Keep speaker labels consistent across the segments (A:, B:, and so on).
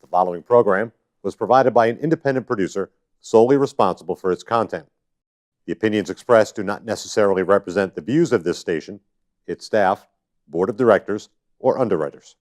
A: The following program was provided by an independent producer solely responsible for its content. The opinions expressed do not necessarily represent the views of this station, its staff, board of directors, or underwriters.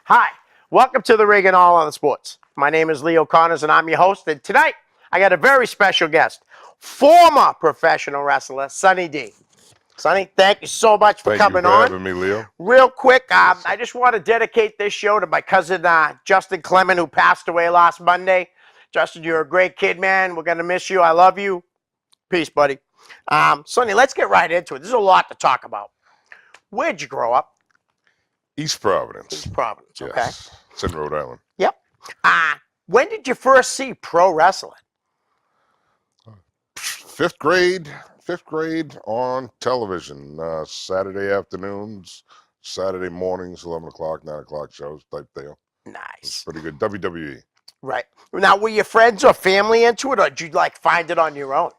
B: Hi, welcome to the Rig and All on the Sports. My name is Leo Connors and I'm your host. And tonight I got a very special guest, former professional wrestler Sonny Dee. Sonny, thank you so much for coming on.
C: Thank you for having me, Leo.
B: Real quick, I just want to dedicate this show to my cousin Justin Clement, who passed away last Monday. Justin, you're a great kid, man. We're gonna miss you. I love you. Peace, buddy. Sonny, let's get right into it. There's a lot to talk about. Where'd you grow up?
C: East Providence.
B: East Providence, okay.
C: Yes. It's in Rhode Island.
B: Yep. When did you first see pro wrestling?
C: Fifth grade on television. Saturday afternoons, Saturday mornings, 11 o'clock, 9 o'clock shows type deal.
B: Nice.
C: It's pretty good. WWE.
B: Right. Now, were your friends or family into it, or did you find it on your own?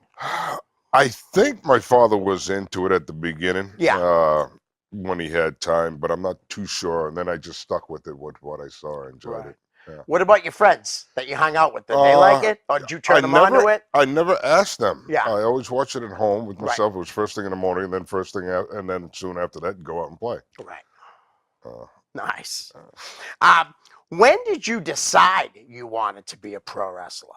C: I think my father was into it at the beginning.
B: Yeah.
C: When he had time, but I'm not too sure. And then I just stuck with it with what I saw. I enjoyed it. Yeah.
B: What about your friends that you hung out with? Did they like it? Or did you turn them on to it?
C: I never asked them.
B: Yeah.
C: I always watched it at home with myself. It was first thing in the morning, and then first thing out, and then soon after that, go out and play.
B: Right. Nice. When did you decide you wanted to be a pro wrestler?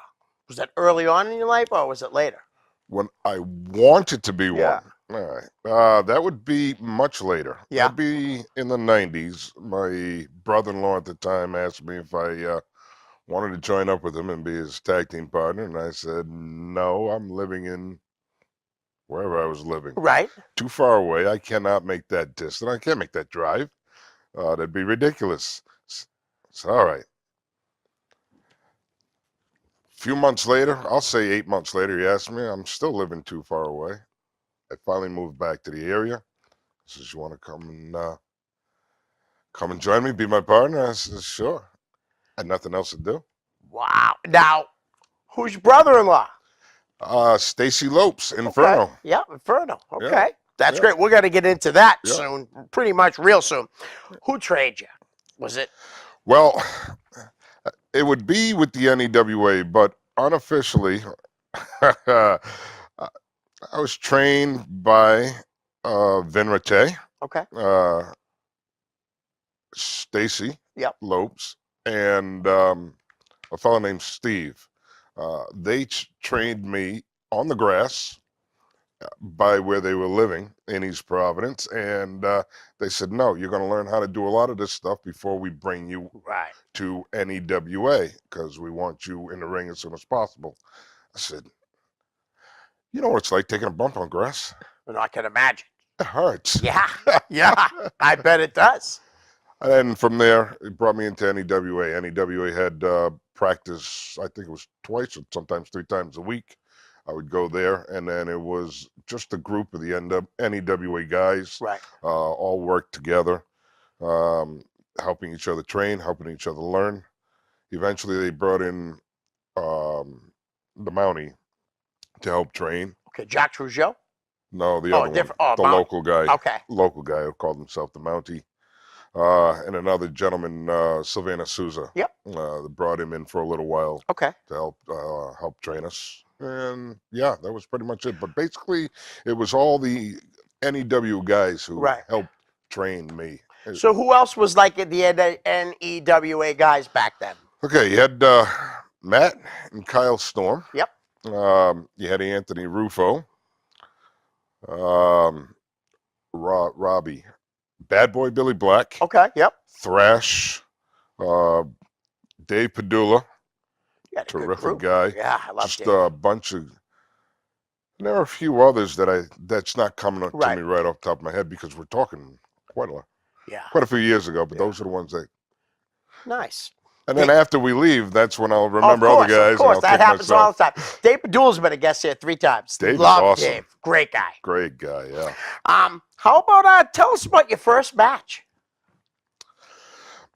B: Was that early on in your life, or was it later?
C: When I wanted to be
B: Yeah.
C: one. All right. That would be much later.
B: Yeah.
C: That'd be in the 90s. My brother-in-law at the time asked me if I wanted to join up with him and be his tag team partner, and I said, no, I'm living in wherever I was living.
B: Right.
C: Too far away. I cannot make that distance. I can't make that drive. That'd be ridiculous. So, all right. A few months later, I'll say 8 months later, he asked me, I'm still living too far away. I finally moved back to the area. He says, you want to come and join me, be my partner? I said, sure. Had nothing else to do.
B: Wow. Now, who's your brother-in-law?
C: Stacy Lopes, Inferno.
B: Okay. Yeah, Inferno. Okay.
C: Yeah.
B: That's great. We're going to get into that soon, pretty much real soon. Who trained you? Was it?
C: Well, it would be with the NEWA, but unofficially, I was trained by Vin Rattay.
B: Okay.
C: Stacy
B: Lopes.
C: and a fellow named Steve. They trained me on the grass by where they were living in East Providence, and they said, no, you're going to learn how to do a lot of this stuff before we bring you to NEWA, because we want you in the ring as soon as possible. I said, you know what it's like taking a bump on grass?
B: Well, I can imagine.
C: It hurts.
B: Yeah, yeah, I bet it does.
C: And then from there, it brought me into NEWA. NEWA had practice, I think it was twice or sometimes 3 times a week. I would go there, and then it was just a group of the NEWA guys, all worked together, helping each other train, helping each other learn. Eventually, they brought in the Mountie to help train.
B: Okay, Jack Trudeau?
C: No, the other
B: different.
C: one, the local guy.
B: Okay.
C: Local guy who called himself the Mountie. And another gentleman, Sylvana Souza.
B: Yep.
C: Brought him in for a little while.
B: Okay.
C: To help train us. And yeah, that was pretty much it. But basically, it was all the NEW guys who helped train me.
B: So who else was like the NEWA guys back then?
C: Okay, you had Matt and Kyle Storm.
B: Yep.
C: You had Anthony Rufo. Robbie. Bad Boy Billy Black.
B: Okay, yep.
C: Thrash. Dave Padula.
B: Terrific
C: guy.
B: Yeah, I love
C: Just
B: Dave.
C: a bunch of. There are a few others that's not coming up to me right off the top of my head, because we're talking quite a few years ago. But those are the ones that.
B: Nice.
C: And then after we leave, that's when I'll remember other guys.
B: Of course,
C: and
B: that happens all the time. Dave Padula's been a guest here 3 times.
C: Dave
B: Love
C: is awesome.
B: Dave. Great guy.
C: Great guy, yeah.
B: How about tell us about your first match?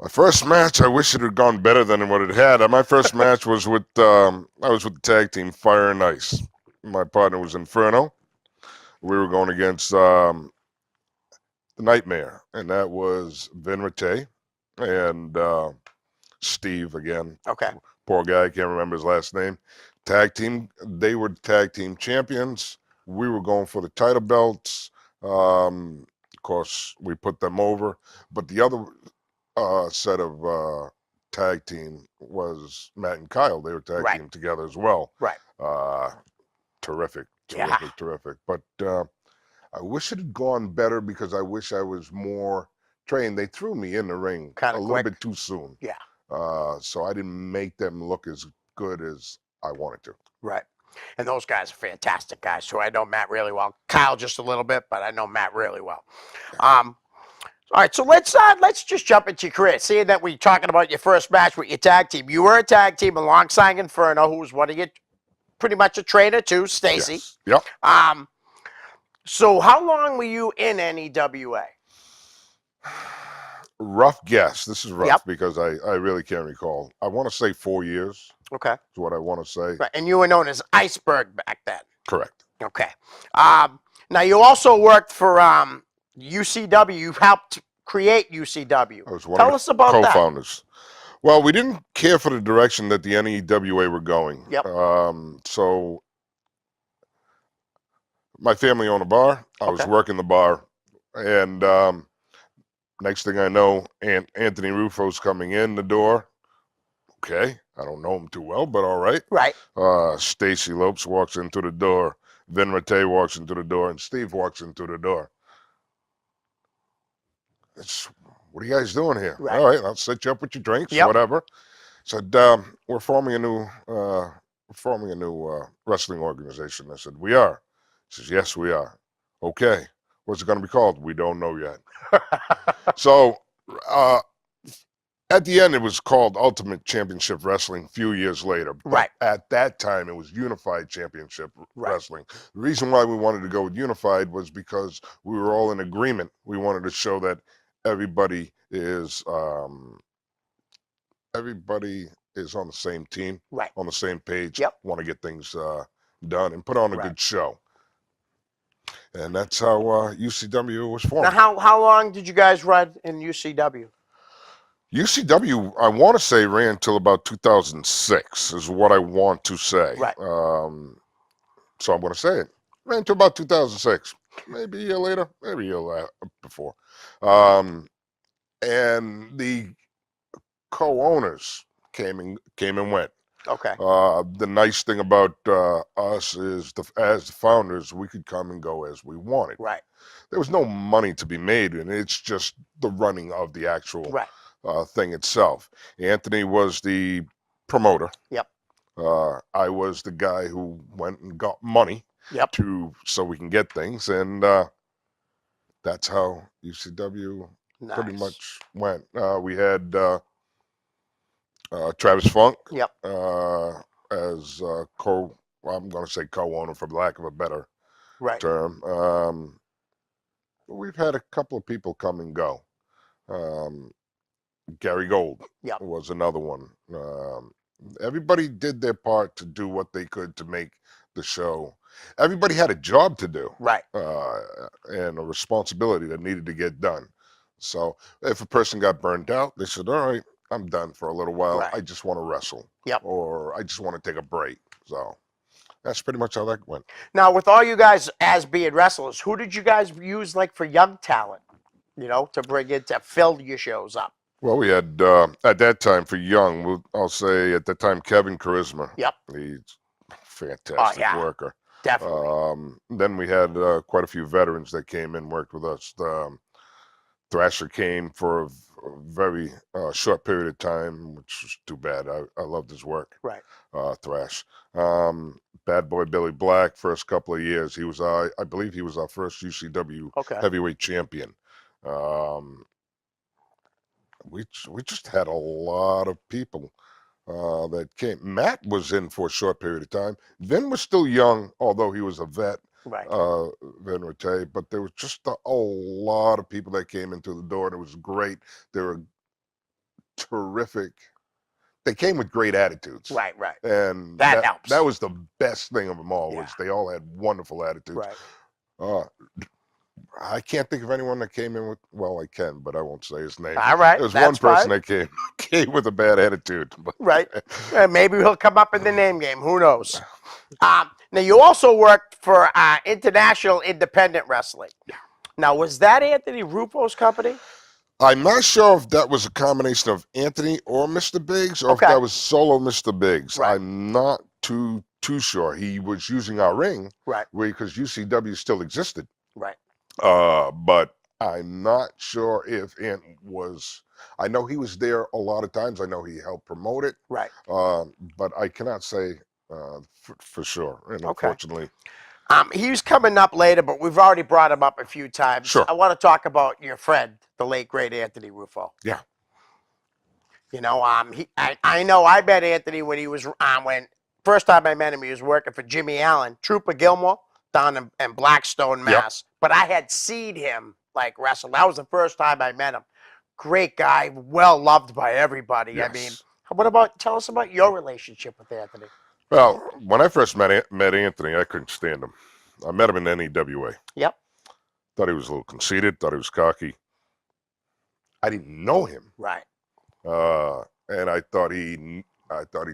C: My first match, I wish it had gone better than what it had. My first match was with I was with the tag team Fire and Ice. My partner was Inferno. We were going against the Nightmare, and that was Vin Rattay and Steve again.
B: Okay.
C: Poor guy, can't remember his last name. Tag team, they were tag team champions. We were going for the title belts. Of course, we put them over. But the other set of tag team was Matt and Kyle. They were tag
B: Right.
C: team together as well.
B: Right.
C: Terrific,
B: Yeah.
C: terrific. But I wish it had gone better because I wish I was more trained. They threw me in the ring
B: Kinda
C: a little
B: quick.
C: bit too soon.
B: Yeah.
C: So I didn't make them look as good as I wanted to.
B: Right. And those guys are fantastic guys too. I know Matt really well. Kyle just a little bit, but I know Matt really well. All right, so let's just jump into your career. Seeing that we're talking about your first match with your tag team, you were a tag team alongside Inferno, who was one of your, pretty much a trainer too, Stacy.
C: Yes. Yep.
B: So how long were you in NEWA?
C: Rough guess. This is rough
B: Yep.
C: because I really can't recall. I want to say 4 years
B: Okay.
C: is what I want to say.
B: Right, and you were known as Iceburg back then.
C: Correct.
B: Okay. Now you also worked for UCW. You helped create UCW.
C: I was one
B: Tell
C: of
B: us
C: the
B: about that.
C: co-founders. Well, we didn't care for the direction that the NEWA were going.
B: Yep.
C: So my family owned a bar. I was
B: Okay.
C: working the bar, and next thing I know, Anthony Rufo's coming in the door. Okay, I don't know him too well, but all right.
B: Right.
C: Stacy Lopes walks into the door. Vin Rattay walks into the door, and Steve walks into the door. What are you guys doing here?
B: Right.
C: All right, I'll set you up with your drinks,
B: Yep.
C: whatever. Said we're forming a new wrestling organization. I said, we are. He says, yes, we are. Okay, what's it going to be called? We don't know yet. So at the end, it was called Ultimate Championship Wrestling a few years later. But
B: Right.
C: at that time, it was Unified Championship
B: Right.
C: Wrestling. The reason why we wanted to go with Unified was because we were all in agreement. We wanted to show that everybody is on the same team,
B: Right.
C: on the same page.
B: Yep.
C: Want to get things done and put on a
B: Right.
C: good show. And that's how UCW was formed.
B: Now, how long did you guys run in UCW?
C: UCW, I want to say, ran until about 2006, is what I want to say.
B: Right.
C: So I'm going to say it. Ran until about 2006. Maybe a year later, maybe a year before. And the co-owners came and went.
B: Okay.
C: The nice thing about us is, as the founders, we could come and go as we wanted.
B: Right.
C: There was no money to be made, and it's just the running of the actual
B: Right.
C: thing itself. Anthony was the promoter.
B: Yep.
C: I was the guy who went and got money.
B: Yep.
C: So we can get things, and that's how UCW pretty
B: Nice.
C: much went. We had Travis Funk
B: Yep.
C: as I'm going to say co-owner for lack of a better
B: Right.
C: term. We've had a couple of people come and go. Gary Gold
B: Yep.
C: was another one. Everybody did their part to do what they could to make the show. Everybody had a job to do.
B: Right.
C: And a responsibility that needed to get done. So if a person got burned out, they said, all right, I'm done for a little while.
B: Right.
C: I just want to wrestle.
B: Yep.
C: Or I just want to take a break. So that's pretty much how that went.
B: Now, with all you guys as being wrestlers, who did you guys use like for young talent? You know, to bring in to fill your shows up.
C: Well, we had, at that time for young, I'll say at that time, Kevin Charisma.
B: Yep.
C: He's a fantastic worker.
B: Definitely.
C: Then we had quite a few veterans that came in, worked with us. Thrasher came for a very short period of time, which was too bad. I loved his work.
B: Right.
C: Thrash. Bad Boy Billy Black, first couple of years. He was, I believe he was our first UCW heavyweight champion. We just had a lot of people that came. Matt was in for a short period of time. Vin was still young, although he was a vet.
B: Right.
C: Vin Rattay, but there was just a lot of people that came into the door, and it was great. They were terrific. They came with great attitudes.
B: Right, right.
C: And
B: That helps.
C: That was the best thing of them all,
B: Yeah.
C: was they all had wonderful attitudes.
B: Right.
C: I can't think of anyone that came in with, well, I can, but I won't say his name.
B: All right.
C: There was
B: that's
C: one person
B: fine.
C: that came with a bad attitude. But
B: Right. Maybe he'll come up in the name game. Who knows? Now, you also worked for International Independent Wrestling.
C: Yeah.
B: Now, was that Anthony Rufo's company?
C: I'm not sure if that was a combination of Anthony or Mr. Biggs, or
B: Okay.
C: if that was solo Mr. Biggs.
B: Right.
C: I'm not too sure. He was using our ring,
B: Right.
C: because UCW still existed.
B: Right.
C: But I'm not sure if Ant was. I know he was there a lot of times. I know he helped promote it.
B: Right.
C: But I cannot say for sure. And
B: Okay.
C: unfortunately,
B: He's coming up later, but we've already brought him up a few times.
C: Sure.
B: I want to talk about your friend, the late great Anthony Rufo.
C: Yeah.
B: You know, I know I met Anthony when he was when first time I met him, he was working for Jimmy Allen, Trooper Gilmore, down in Blackstone, Mass. But I had seen him like wrestle. That was the first time I met him. Great guy, well loved by everybody.
C: Yes.
B: I mean, tell us about your relationship with Anthony.
C: Well, when I first met Anthony, I couldn't stand him. I met him in NEWA.
B: Yep.
C: Thought he was a little conceited. Thought he was cocky. I didn't know him.
B: Right.
C: And I thought he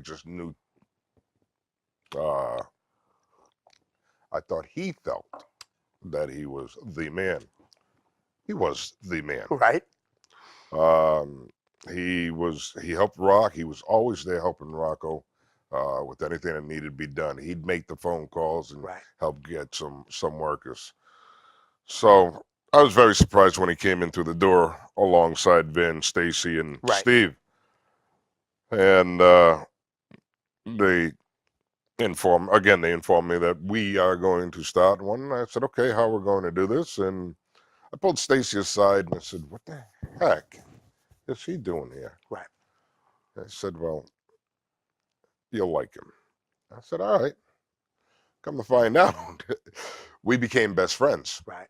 C: just knew. I thought he felt that he was the man. He was the man.
B: Right.
C: He helped Rock. He was always there helping Rocco with anything that needed to be done. He'd make the phone calls and
B: Right.
C: help get some workers. So I was very surprised when he came in through the door alongside Vin, Stacy, and
B: Right.
C: Steve. And they informed me that we are going to start one. And I said, okay, how we're going to do this? And I pulled Stacy aside and I said, what the heck is he doing here?
B: Right.
C: I said, well, you'll like him. I said, all right. Come to find out, we became best friends.
B: Right.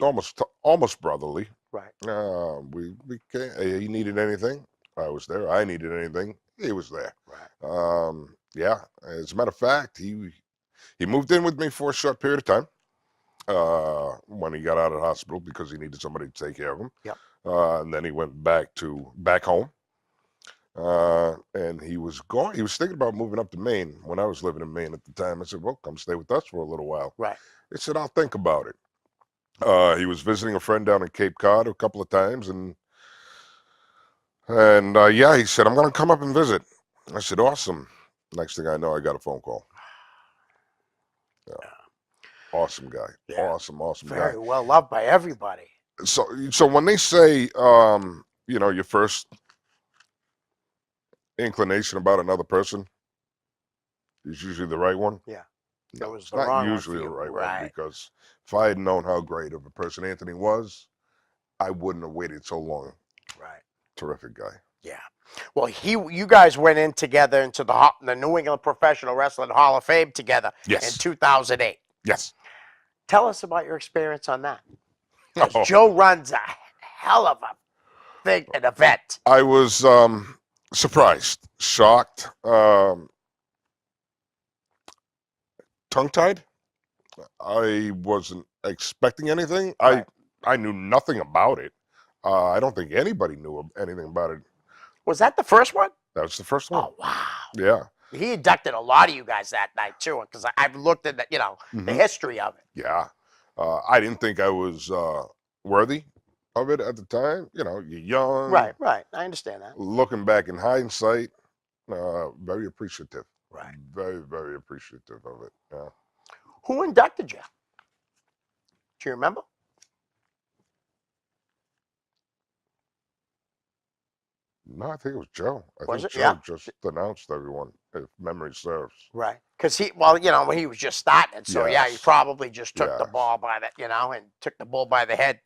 C: Almost brotherly.
B: Right.
C: We became. He needed anything, I was there. I needed anything, he was there.
B: Right.
C: Yeah. As a matter of fact, he moved in with me for a short period of time. When he got out of the hospital because he needed somebody to take care of him.
B: Yep.
C: And then he went back home. And he was thinking about moving up to Maine when I was living in Maine at the time. I said, well, come stay with us for a little while.
B: Right.
C: He said, I'll think about it. He was visiting a friend down in Cape Cod a couple of times. And yeah, he said, I'm going to come up and visit. I said, awesome. Next thing I know, I got a phone call. Yeah. Awesome guy.
B: Yeah.
C: Awesome guy.
B: Very well loved by everybody.
C: So when they say, your first inclination about another person is usually the right one.
B: Yeah.
C: No,
B: That was
C: it's
B: the
C: not
B: wrong one
C: usually
B: for
C: the
B: you.
C: right
B: Right.
C: one, because if I had known how great of a person Anthony was, I wouldn't have waited so long.
B: Right.
C: Terrific guy.
B: Yeah. Well, you guys went in together into the New England Professional Wrestling Hall of Fame together in
C: Yes.
B: 2008.
C: Yes.
B: Tell us about your experience on that. 'Cause
C: Oh,
B: Joe runs a hell of a thing, an event.
C: I was surprised, shocked, tongue-tied. I wasn't expecting anything.
B: Right.
C: I knew nothing about it. I don't think anybody knew anything about it.
B: Was that the first one?
C: That was the first one.
B: Oh, wow.
C: Yeah.
B: He inducted a lot of you guys that night, too, because I've looked at the
C: Mhm.
B: history of it.
C: Yeah. I didn't think I was worthy of it at the time. You're young.
B: Right. I understand that.
C: Looking back in hindsight, very appreciative.
B: Right.
C: Very, very appreciative of it. Yeah.
B: Who inducted you? Do you remember?
C: No, I think it was Joe. I
B: Was
C: think
B: it?
C: Joe
B: Yeah.
C: just announced everyone, if memory serves.
B: Right. Because when he was just starting it. So, yeah, he
C: Yes.
B: probably just took the
C: Yes.
B: ball by and took the bull by the head.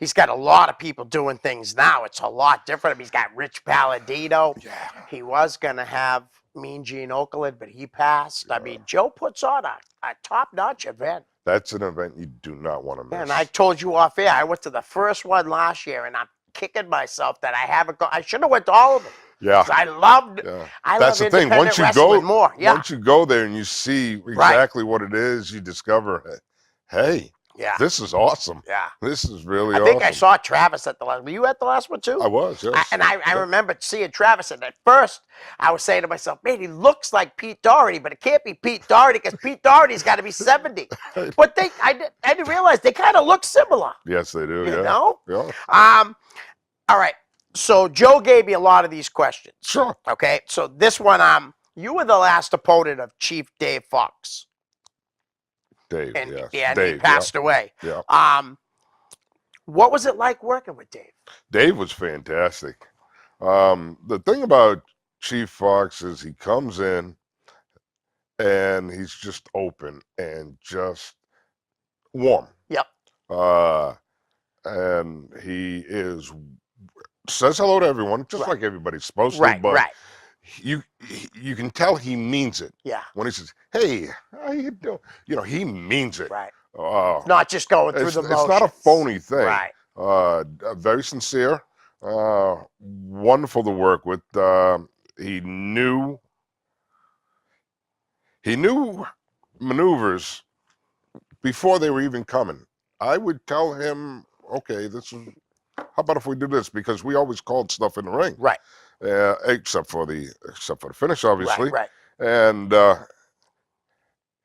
B: He's got a lot of people doing things now. It's a lot different. He's got Rich Palladino.
C: Yeah.
B: He was going to have Mean Gene Okerlund, but he passed. I mean, Joe puts on a top-notch event.
C: That's an event you do not want to miss.
B: And I told you off air, I went to the first one last year, and I'm kicking myself that I haven't gone. I should have went to all of them.
C: Yeah.
B: 'Cause I loved.
C: Yeah.
B: I
C: That's
B: love
C: the thing.
B: independent
C: Once you
B: wrestling
C: go,
B: more. Yeah.
C: once you go there and you see exactly what it is, you discover, hey,
B: Yeah.
C: this is awesome.
B: Yeah.
C: This is really
B: I think
C: awesome.
B: I saw Travis at the last. Were you at the last one too?
C: I was, yes.
B: I remember seeing Travis, and at first I was saying to myself, "Man, he looks like Pete Doherty, but it can't be Pete Doherty because Pete Doherty's got to be 70." But I didn't realize they kind of look similar.
C: Yes, they do.
B: You
C: Yeah.
B: know?
C: Yeah.
B: All right. So Joe gave me a lot of these questions.
C: Sure.
B: Okay. So this one, you were the last opponent of Chief Dave Fox,
C: Dave.
B: and
C: Yes.
B: and
C: Dave.
B: he passed away.
C: Yeah.
B: What was it like working with Dave?
C: Dave was fantastic. The thing about Chief Fox is he comes in and he's just open and just warm.
B: Yep.
C: And he says hello to everyone, just like everybody's supposed to. But you can tell he means it.
B: Yeah.
C: When he says, "Hey, how you doing?" He means it.
B: Right. Not just going through the motions.
C: It's not a phony thing.
B: Right.
C: Very sincere. Wonderful to work with. He knew maneuvers before they were even coming. I would tell him, "Okay, how about if we do this?" Because we always called stuff in the ring.
B: Right.
C: Except for the finish, obviously.
B: Right.
C: And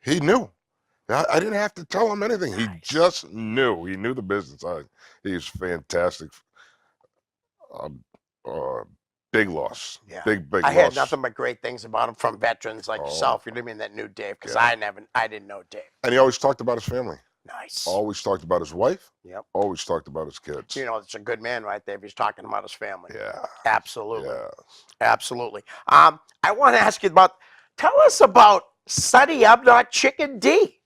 C: he knew. I didn't have to tell him anything. He just knew. He knew the business. He's fantastic. Big loss.
B: Yeah.
C: Big
B: I
C: loss.
B: had nothing but great things about him from veterans like yourself. You know what I mean? That knew Dave, because I didn't know Dave.
C: And he always talked about his family.
B: Nice.
C: Always talked about his wife.
B: Yep.
C: Always talked about his kids.
B: You know, it's a good man right there if he's talking about his family.
C: Yeah.
B: Absolutely.
C: Yeah.
B: Absolutely. I want to ask you tell us about Sonny I'm Not Chicken D.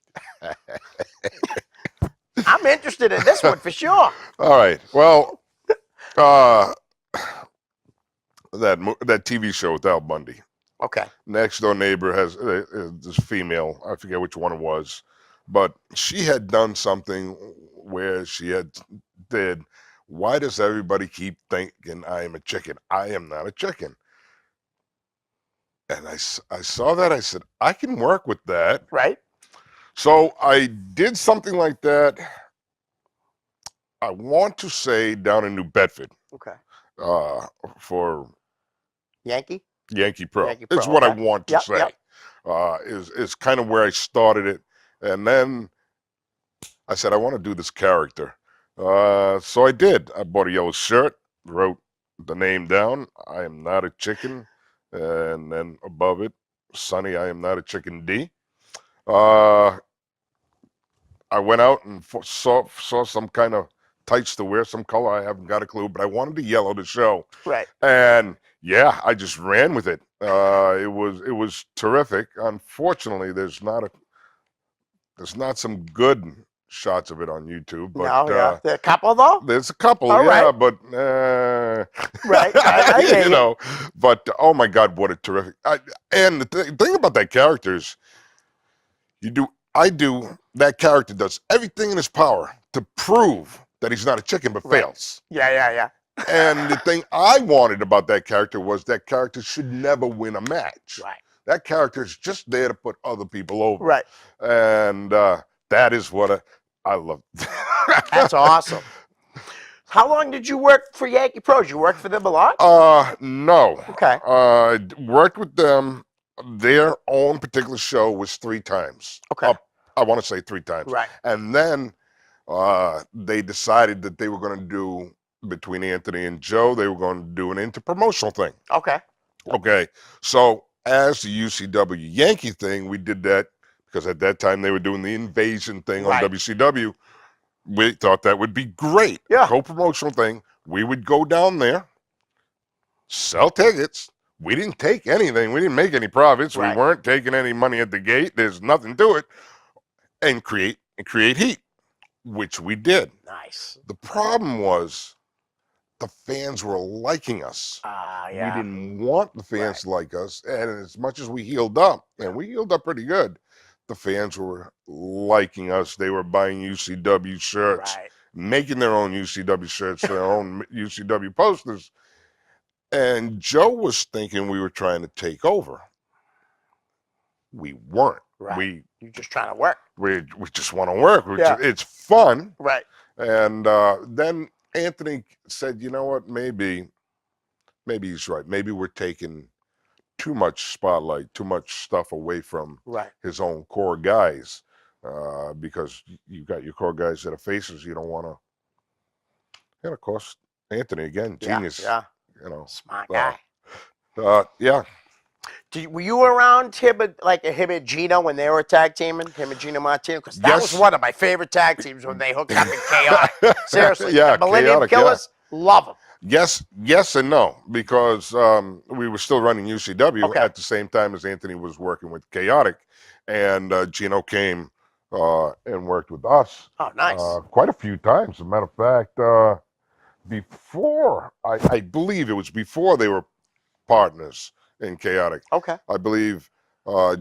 B: I'm interested in this one for sure.
C: All right. Well, that TV show with Al Bundy.
B: Okay.
C: Next door neighbor has this female. I forget which one it was, but she had done something where she did. Why does everybody keep thinking I am a chicken? I am not a chicken. And I saw that. I said, I can work with that.
B: Right.
C: So I did something like that. I want to say down in New Bedford.
B: Okay.
C: For
B: Yankee
C: Pro.
B: Yankee Pro,
C: Is what I
B: okay.
C: want to say.
B: Yep.
C: Is kind of where I started it. And then I said, I want to do this character. So I did. I bought a yellow shirt, wrote the name down. I am not a chicken. And then above it, Sonny, I am not a chicken D. I went out and saw some kind of tights to wear, some color. I haven't got a clue, but I wanted the yellow to show.
B: Right.
C: And yeah, I just ran with it. It was terrific. Unfortunately, there's not some good shots of it on YouTube. But
B: there are a couple though.
C: There's a couple,
B: right.
C: But
B: right. I hear
C: you know. But oh my God, what a terrific! And the thing about that character is, that character does everything in his power to prove that he's not a chicken, but fails.
B: Yeah.
C: And the thing I wanted about that character was that character should never win a match.
B: Right.
C: That character is just there to put other people over.
B: Right.
C: And that is what I love.
B: That's awesome. How long did you work for Yankee Pro? Did you work for them a lot?
C: No.
B: Okay.
C: I worked with them. Their own particular show was 3 times.
B: Okay.
C: I want to say 3 times.
B: Right.
C: And then they decided that they were going to do, between Anthony and Joe, they were going to do an interpromotional thing. Okay. So as the UCW Yankee thing, we did that because at that time they were doing the invasion thing on WCW. We thought that would be great.
B: Yeah.
C: Co-promotional thing. We would go down there, sell tickets. We didn't take anything. We didn't make any profits.
B: Right.
C: We weren't taking any money at the gate. There's nothing to it. And create heat, which we did.
B: Nice.
C: The problem was the fans were liking us.
B: Yeah.
C: We didn't want the fans to like us. And as much as we healed up, and we healed up pretty good, the fans were liking us. They were buying UCW shirts.
B: Right.
C: making their own UCW shirts, their own UCW posters. And Joe was thinking we were trying to take over. We weren't.
B: Right. You're just trying to work.
C: We just want to work.
B: Yeah.
C: It's fun.
B: Right.
C: And then Anthony said, you know what, maybe he's right. Maybe we're taking too much spotlight, too much stuff away from his own core guys, because you got your core guys that are faces. You don't want to. And of course, Anthony again, genius.
B: Yeah.
C: You know,
B: smart guy.
C: Yeah.
B: Were you around him and Gino when they were tag teaming? Him and Gino Martino? Because that was one of my favorite tag teams when they hooked up in Chaotic. Seriously.
C: Yeah,
B: the Millennium
C: Chaotic,
B: Killers, love them.
C: Yes and no, because we were still running UCW at the same time as Anthony was working with Chaotic, and Gino came and worked with us.
B: Oh, nice.
C: Quite a few times. As a matter of fact, before, I believe it was before they were partners in Chaotic.
B: Okay.
C: I believe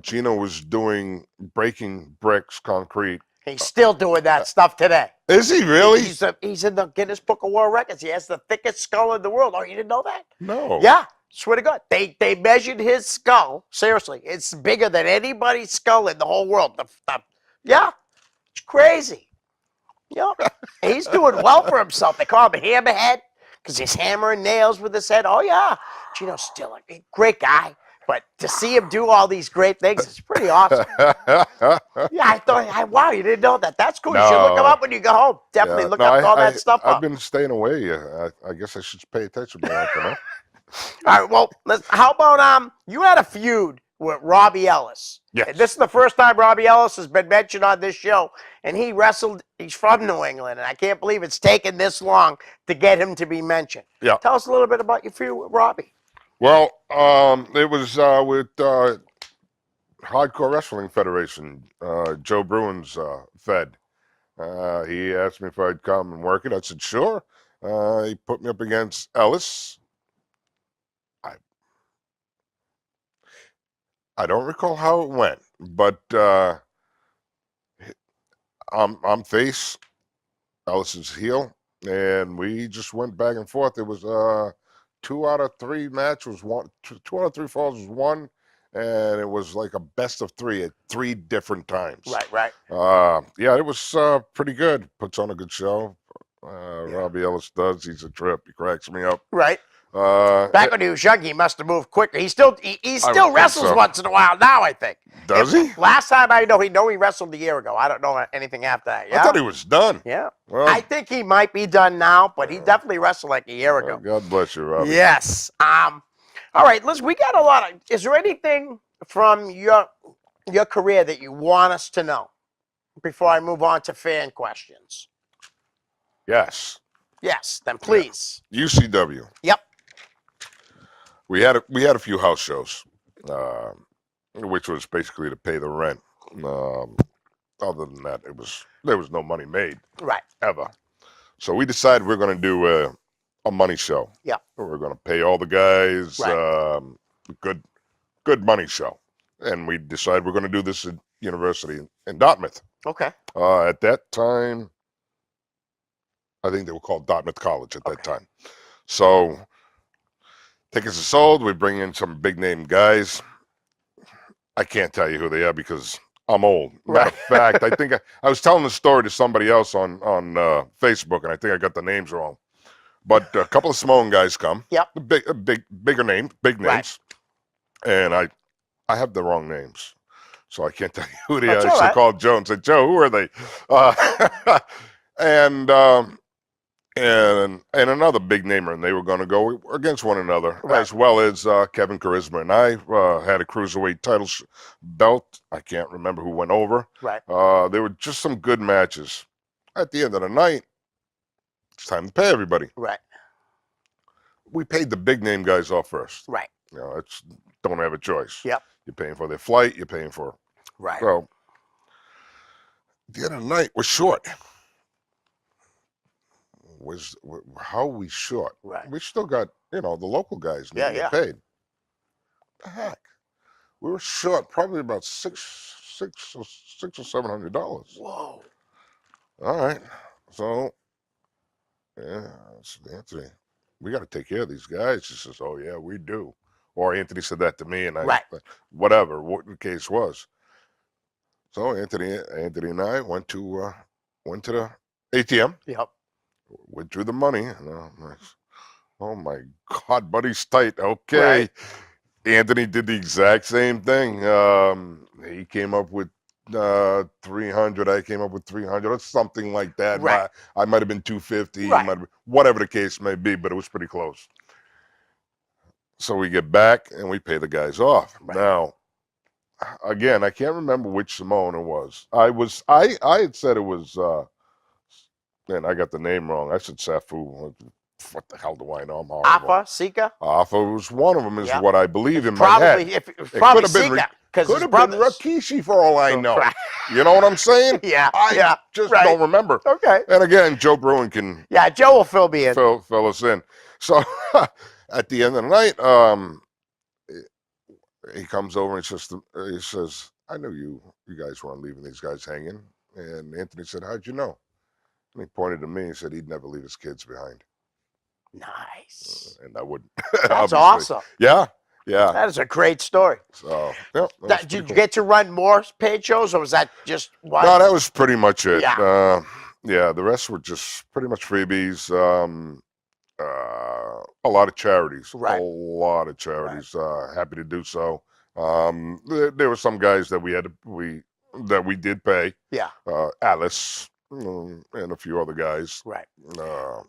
C: Gino was breaking bricks, concrete.
B: He's still doing that stuff today.
C: Is he really?
B: He's in the Guinness Book of World Records. He has the thickest skull in the world. Oh, you didn't know that?
C: No.
B: Yeah, swear to God. They measured his skull. Seriously, it's bigger than anybody's skull in the whole world. Yeah, it's crazy. Yeah, he's doing well for himself. They call him Hammerhead because he's hammering nails with his head. Oh, yeah. Gino's still a great guy. But to see him do all these great things is pretty awesome. Yeah, I thought, wow, you didn't know that. That's cool. You should look him up when you go home. Definitely look up all that stuff up.
C: I've been staying away. I guess I should pay attention more often. Huh?
B: All right, well, how about you had a feud with Robbie Ellis.
C: Yes.
B: And this is the first time Robbie Ellis has been mentioned on this show. And he wrestled, he's from New England, and I can't believe it's taken this long to get him to be mentioned.
C: Yeah.
B: Tell us a little bit about your feud with Robbie.
C: Well, it was with Hardcore Wrestling Federation, Joe Bruin's Fed. He asked me if I'd come and work it. I said, sure. He put me up against Ellis. I don't recall how it went, but I'm face, Ellis is heel, and we just went back and forth. It was 2 out of 3 match was one, 2 out of 3 falls was one, and it was like a best of 3 at 3 different times.
B: Right.
C: Yeah, it was pretty good. Puts on a good show. Robbie Ellis does. He's a trip. He cracks me up.
B: Right. Back when he was young, he must have moved quicker. He still wrestles once in a while now, I think.
C: Does he?
B: Last time I know, he wrestled a year ago. I don't know anything after that. Yeah?
C: I thought he was done.
B: Yeah.
C: Well,
B: I think he might be done now, but he definitely wrestled like a year ago.
C: God bless you, Robbie.
B: Yes. All right, listen, we got a lot of, is there anything from your career that you want us to know before I move on to fan questions?
C: Yes.
B: Yes, then please.
C: Yeah. UCW.
B: Yep.
C: We had a few house shows, which was basically to pay the rent. Other than that, there was no money made.
B: Right.
C: Ever. So we decided we're going to do a money show.
B: Yeah.
C: We're going to pay all the guys good money show, and we decided we're going to do this at university in Dartmouth.
B: Okay.
C: At that time, I think they were called Dartmouth College at that time. So tickets are sold. We bring in some big name guys. I can't tell you who they are because I'm old. Matter of fact, I think I was telling the story to somebody else on Facebook, and I think I got the names wrong. But a couple of Samoan guys come.
B: Yep.
C: Bigger names, big names, and I have the wrong names, so I can't tell you who they are. I should call Joe and say, Joe, who are they? And another big namer, and they were going to go against one another, as well as Kevin Charisma and I had a cruiserweight title belt. I can't remember who went over.
B: Right.
C: There were just some good matches. At the end of the night, it's time to pay everybody.
B: Right.
C: We paid the big name guys off first.
B: Right.
C: You know, don't have a choice.
B: Yep.
C: You're paying for their flight. You're paying for.
B: Right.
C: So the end of the night was short. How we short?
B: Right.
C: We still got the local guys need to get paid. The heck, we were short probably about $600 or $700.
B: Whoa.
C: All right, so Yeah, I said, Anthony, we got to take care of these guys. He says, oh, yeah, we do. Or Anthony said that to me, and
B: Right.
C: whatever, what the case was. So Anthony and I went to the ATM,
B: Yep.
C: withdrew the money, and I'm like, oh my God, buddy's tight. Okay.
B: Right.
C: Anthony did the exact same thing. He came up with 300. I came up with 300 or something like that.
B: Right.
C: I might have been 250.
B: Right.
C: Whatever the case may be, but it was pretty close. So we get back and we pay the guys off.
B: Right.
C: Now, again, I can't remember which Simone it was. I had said it was. Man, I got the name wrong. I said Safu. What the hell do I know? I'm horrible.
B: Afa, Sika?
C: Afa was one of them, is
B: Yep.
C: what I believe in my head.
B: Probably, if it was probably
C: could have been
B: Sika, because
C: Could
B: his
C: have been
B: brothers.
C: Rikishi for all I know.
B: Right.
C: You know what I'm saying?
B: Yeah.
C: I just
B: right.
C: don't remember.
B: Okay.
C: And again, Joe Bruin can
B: Yeah, Joe will fill me in.
C: fill us in. So at the end of the night, he comes over and he says, I knew you guys weren't leaving these guys hanging. And Anthony said, how'd you know? And he pointed to me and said he'd never leave his kids behind.
B: Nice.
C: And I wouldn't.
B: That's
C: obviously.
B: awesome.
C: Yeah. Yeah.
B: That is a great story.
C: So, yeah.
B: Did you get to run more paid shows, or was that just one?
C: No, that was pretty much it.
B: Yeah.
C: Yeah, the rest were just pretty much freebies. A lot of charities.
B: Right.
C: A lot of charities. Happy to do so. There were some guys that we did pay.
B: Yeah.
C: Alice and a few other guys.
B: Right.
C: Yeah.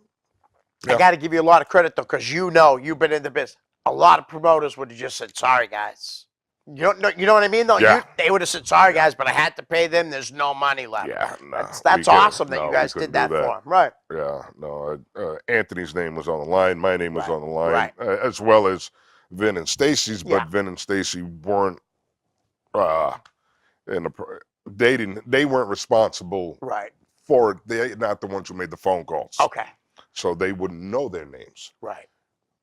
B: I got to give you a lot of credit, though, because you've been in the business. A lot of promoters would have just said, sorry, guys. You know what I mean, though?
C: Yeah.
B: They would have said, sorry, guys, but I had to pay them. There's no money left.
C: Yeah,
B: That's awesome that you guys did that for him. Right.
C: Yeah, no. Anthony's name was on the line. My name was on the line,
B: Right.
C: As well as Vin and Stacy's.
B: Yeah.
C: But Vin and Stacy weren't they weren't responsible
B: Right.
C: for it. They're not the ones who made the phone calls.
B: Okay.
C: So they wouldn't know their names.
B: Right.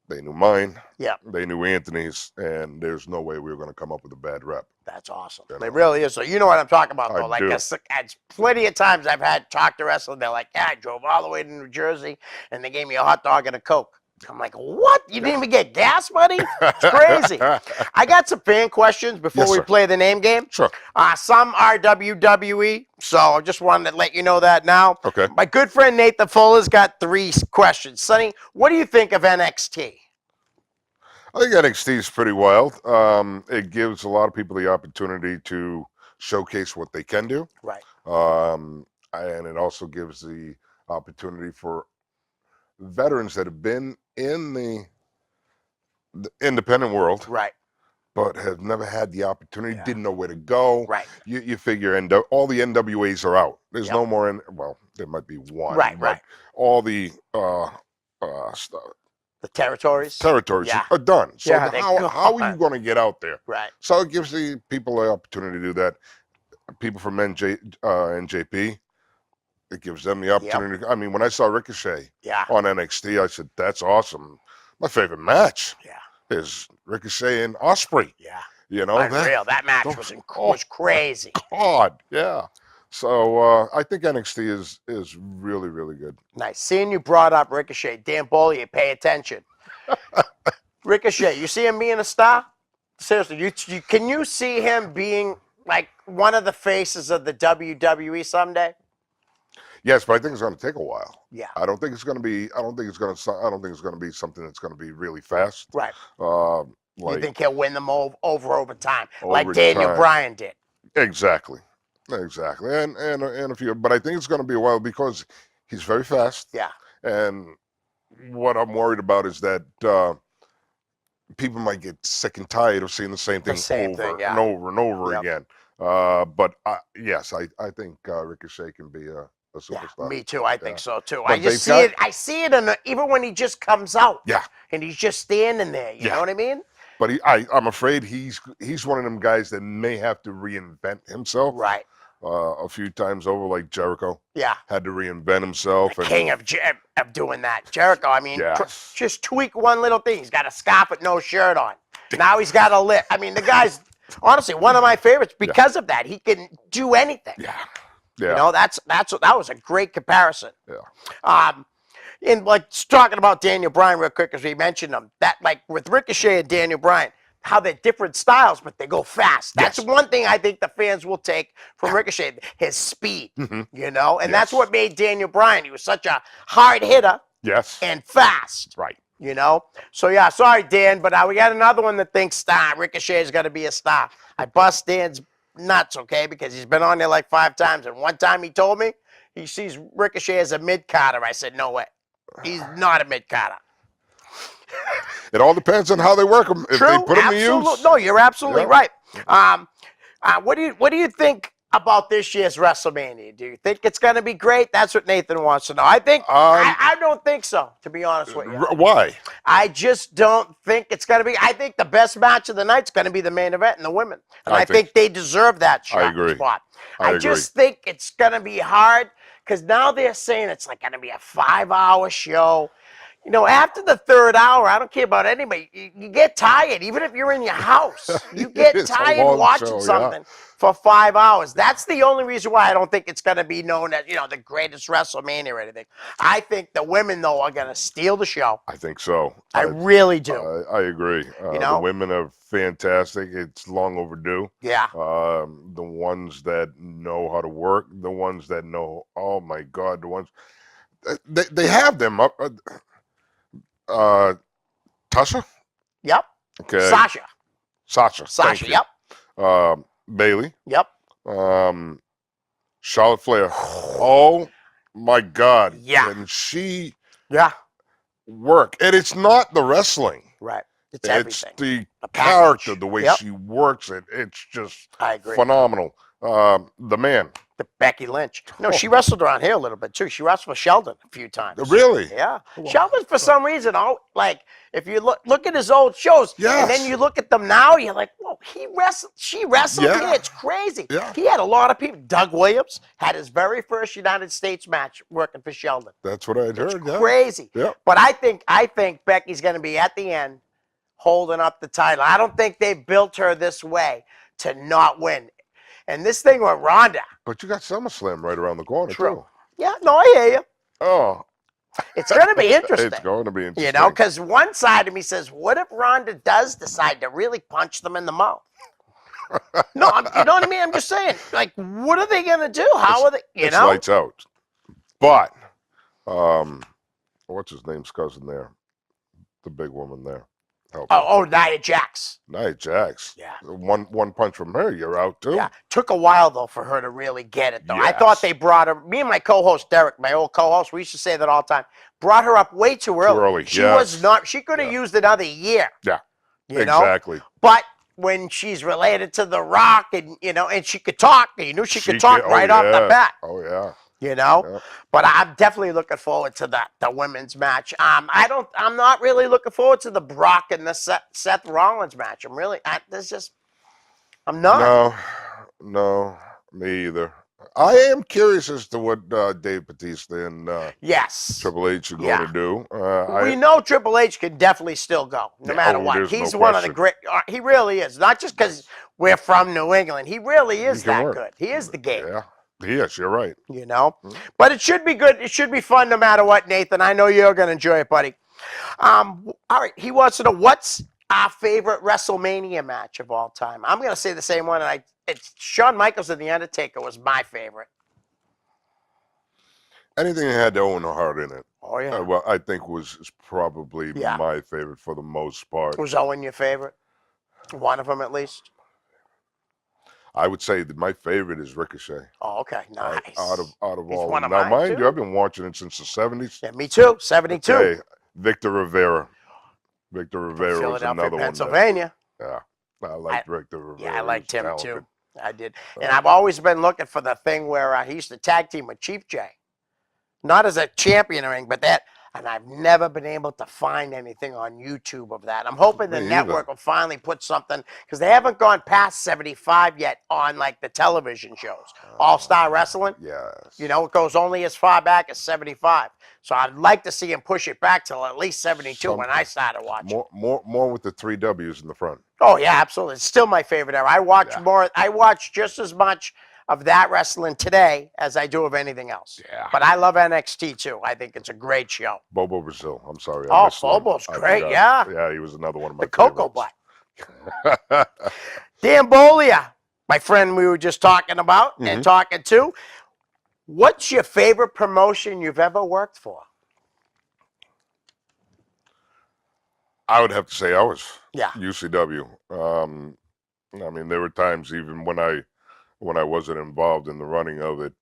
C: They knew mine.
B: Yeah.
C: They knew Anthony's, and there's no way we were going to come up with a bad rep.
B: That's awesome.
C: You know.
B: It really is. So you know what I'm talking about, though.
C: I do.
B: It's plenty of times I've had talk to wrestling. They're like, yeah, I drove all the way to New Jersey, and they gave me a hot dog and a Coke. I'm like, what? You didn't even get gas money? It's crazy. I got some fan questions before
C: Yes,
B: we
C: sir.
B: play the name game.
C: Sure.
B: Some are WWE, so I just wanted to let you know that now.
C: Okay.
B: My good friend Nathan Fuller's got 3 questions. Sonny, what do you think of NXT?
C: I think NXT is pretty wild. It gives a lot of people the opportunity to showcase what they can do.
B: Right.
C: And it also gives the opportunity for veterans that have been in the independent world,
B: Right.
C: but have never had the opportunity,
B: Yeah.
C: didn't know where to go.
B: Right.
C: You figure all the NWAs are out. There's
B: Yep.
C: no more. Well, there might be one.
B: Right,
C: but
B: right.
C: All the
B: The territories?
C: territories
B: Yeah.
C: are done. So
B: Yeah, they're
C: how are you
B: gone.
C: going to get out there?
B: Right.
C: So it gives the people the opportunity to do that. People from NJP, it gives them the opportunity. I mean, when I saw Ricochet
B: Yeah.
C: on NXT, I said, that's awesome. My favorite match
B: Yeah.
C: is Ricochet and Osprey.
B: Yeah.
C: You know,
B: Unreal. That match was crazy.
C: God, yeah. So I think NXT is really, really good.
B: Nice. Seeing you brought up Ricochet, Dan Bollier, pay attention. Ricochet, you see him being a star? Seriously, can you see him being like one of the faces of the WWE someday?
C: Yes, but I think it's going to take a while.
B: Yeah.
C: I don't think it's going to be something that's going to be really fast.
B: Right.
C: Like,
B: You think he'll win them over time, like
C: Over
B: Daniel
C: time.
B: Bryan did?
C: Exactly. And a few, but I think it's going to be a while because he's very fast.
B: Yeah.
C: And what I'm worried about is that people might get sick and tired of seeing the same thing
B: yeah.
C: and over and over
B: Yep.
C: again. But yes, I think Ricochet can be a
B: Yeah,
C: superstar.
B: me too. I think so too.
C: But
B: I just see
C: they've
B: it. I see it even when he just comes out.
C: Yeah.
B: And he's just standing there. You
C: Yeah.
B: know what I mean?
C: But I'm afraid he's one of them guys that may have to reinvent himself.
B: Right.
C: A few times over, like Jericho
B: Yeah.
C: had to reinvent himself.
B: The king of doing that. Jericho, I mean,
C: Yes.
B: just tweak one little thing. He's got a scarf with no shirt on. Now he's got a lip. I mean, the guy's honestly one of my favorites because of that. He can do anything.
C: Yeah.
B: You know, that was a great comparison.
C: Yeah.
B: in like talking about Daniel Bryan real quick, as we mentioned them, that like with Ricochet and Daniel Bryan, how they're different styles, but they go fast. That's
C: Yes.
B: one thing I think the fans will take from Ricochet, his speed, you know, and that's
C: Yes.
B: what made Daniel Bryan. He was such a hard hitter
C: Yes.
B: and fast.
C: Right.
B: You know? So, yeah, sorry, Dan, but we got another one that thinks Ricochet is going to be a star. I bust Dan's nuts, okay, because he's been on there like 5 times. And one time he told me he sees Ricochet as a mid-carder. I said, no way. He's not a mid-carder.
C: It all depends on how they work them. If
B: True,
C: they put them to
B: absolutely.
C: use.
B: No, you're absolutely
C: Yeah.
B: right. What do you think about this year's WrestleMania? Do you think it's going to be great? That's what Nathan wants to know. I think I don't think so, to be honest with you.
C: Why?
B: I just don't think it's going to be. I think the best match of the night is going to be the main event and the women, and I think they deserve that
C: I agree.
B: spot.
C: I agree.
B: Just think it's going to be hard because now they're saying it's like going to be a 5-hour show. You know, after the 3rd hour, I don't care about anybody. You get tired, even if you're in your house. You get
C: It's a
B: tired
C: long
B: watching
C: show, yeah.
B: something for 5 hours. That's the only reason why I don't think it's going to be known as, the greatest WrestleMania or anything. I think the women, though, are going to steal the show.
C: I think so.
B: I really do.
C: I agree. The women are fantastic. It's long overdue.
B: Yeah.
C: The ones that know how to work, the ones that know, oh my God, the ones they have them up. Tasha?
B: Yep.
C: Okay.
B: Sasha.
C: Thank you.
B: Yep.
C: Bailey.
B: Yep.
C: Charlotte Flair. Oh my God.
B: Yeah.
C: And she
B: Yeah.
C: work. And it's not the wrestling.
B: Right. It's
C: It's
B: everything.
C: the
B: package.
C: character, the way
B: Yep.
C: she works it. It's just
B: I agree.
C: phenomenal. The man.
B: The Becky Lynch. No, she wrestled around here a little bit too. She wrestled with Sheldon a few times.
C: Really?
B: Yeah. Sheldon, for some reason, if you look at his old shows, and then you look at them now, you're like, whoa, she wrestled
C: Yeah.
B: here. It's crazy.
C: Yeah.
B: He had a lot of people. Doug Williams had his very first United States match working for Sheldon.
C: That's what I'd heard.
B: It's
C: Yeah.
B: crazy.
C: Yeah.
B: But I think Becky's going to be at the end holding up the title. I don't think they built her this way to not win. And this thing with Ronda.
C: But you got SummerSlam right around the corner,
B: True.
C: too.
B: Yeah, no, I hear you.
C: Oh.
B: It's going to be interesting.
C: It's going to be interesting.
B: You know, because one side of me says, what if Ronda does decide to really punch them in the mouth? No, you know what I mean? I'm just saying, like, what are they going to do? How are they,
C: it's lights out. But, what's his name's cousin there? The big woman there.
B: Nia Jax.
C: Nia Jax.
B: Yeah.
C: One punch from her, you're out too.
B: Yeah. Took a while, though, for her to really get it, though. I
C: Yes.
B: thought they brought her, me and my co-host, Derek, my old co-host, we used to say that all the time, brought her up way too early.
C: Too early,
B: She
C: yes.
B: was not, she could have used another year.
C: Yeah.
B: You know?
C: Exactly.
B: But when she's related to The Rock and, and she could talk, you knew she could talk right off the bat.
C: Oh, yeah.
B: Yeah. But I'm definitely looking forward to the women's match. I'm not really looking forward to the Brock and the Seth Rollins match. I'm not.
C: No, me either. I am curious as to what Dave Bautista and
B: Yes.
C: Triple H are going to do.
B: We know Triple H can definitely still go, no matter what.
C: there's
B: He's
C: no
B: one of the
C: question.
B: great. He really is. Not just because we're from New England. He really is
C: can
B: that
C: work.
B: good. He is the game.
C: Yeah. Yes, you're right.
B: But it should be good. It should be fun no matter what, Nathan. I know you're going to enjoy it, buddy. All right. He wants to know what's our favorite WrestleMania match of all time. I'm going to say the same one. And it's Shawn Michaels and The Undertaker was my favorite.
C: Anything that had Owen Hart in it.
B: Oh, yeah.
C: Well, I think is probably my favorite for the most part.
B: Was Owen your favorite? One of them at least?
C: I would say that my favorite is Ricochet.
B: Oh, okay. Nice.
C: Out of
B: He's
C: all
B: one
C: of
B: of
C: them. Now,
B: mine,
C: mind
B: too.
C: you, I've been watching it since the 70s.
B: Yeah, me too. 72.
C: Okay. Victor Rivera. Victor Rivera was
B: Philadelphia,
C: another one.
B: Pennsylvania.
C: Yeah. I liked Victor Rivera.
B: Yeah, I liked
C: He
B: him
C: was
B: too.
C: talented.
B: I did. And I've always been looking for the thing where he used to tag team with Chief J. Not as a champion or anything, but that. And I've never been able to find anything on YouTube of that. I'm hoping the
C: Me
B: network
C: either.
B: will finally put something, because they haven't gone past 75 yet on like the television shows. All-Star Wrestling.
C: Yes.
B: You know, it goes only as far back as 75. So I'd like to see him push it back till at least 72 when I started watching.
C: More with the 3 W's in the front.
B: Oh yeah, absolutely. It's still my favorite era. I watch
C: Yeah.
B: more. I watch just as much of that wrestling today as I do of anything else.
C: Yeah.
B: But I love NXT too. I think it's a great show.
C: Bobo Brazil. I'm sorry.
B: Oh,
C: I missed one.
B: Bobo's
C: I
B: great,
C: forgot.
B: yeah.
C: Yeah, he was another one of my
B: The Cocoa Butt.
C: favorites.
B: Dan Bolia, my friend we were just talking about and talking to. What's your favorite promotion you've ever worked for?
C: I would have to say ours.
B: Yeah.
C: UCW. I mean, there were times even when I wasn't involved in the running of it,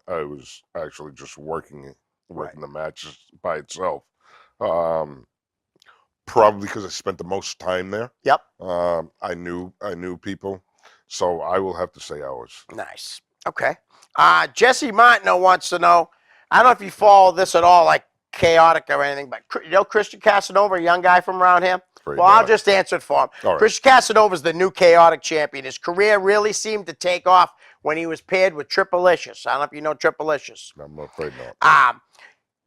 C: I was actually just working the matches by itself. Probably because I spent the most time there.
B: Yep.
C: I knew people, so I will have to say ours.
B: Nice. Okay. Jesse Martineau wants to know, I don't know if you follow this at all, like chaotic or anything, but you know Christian Casanova, a young guy from around here?
C: Great
B: Well,
C: guy.
B: I'll just answer it for him.
C: All right.
B: Christian Casanova is the new chaotic champion. His career really seemed to take off when he was paired with Triplicious. I don't know if you know Triplicious.
C: I'm afraid not.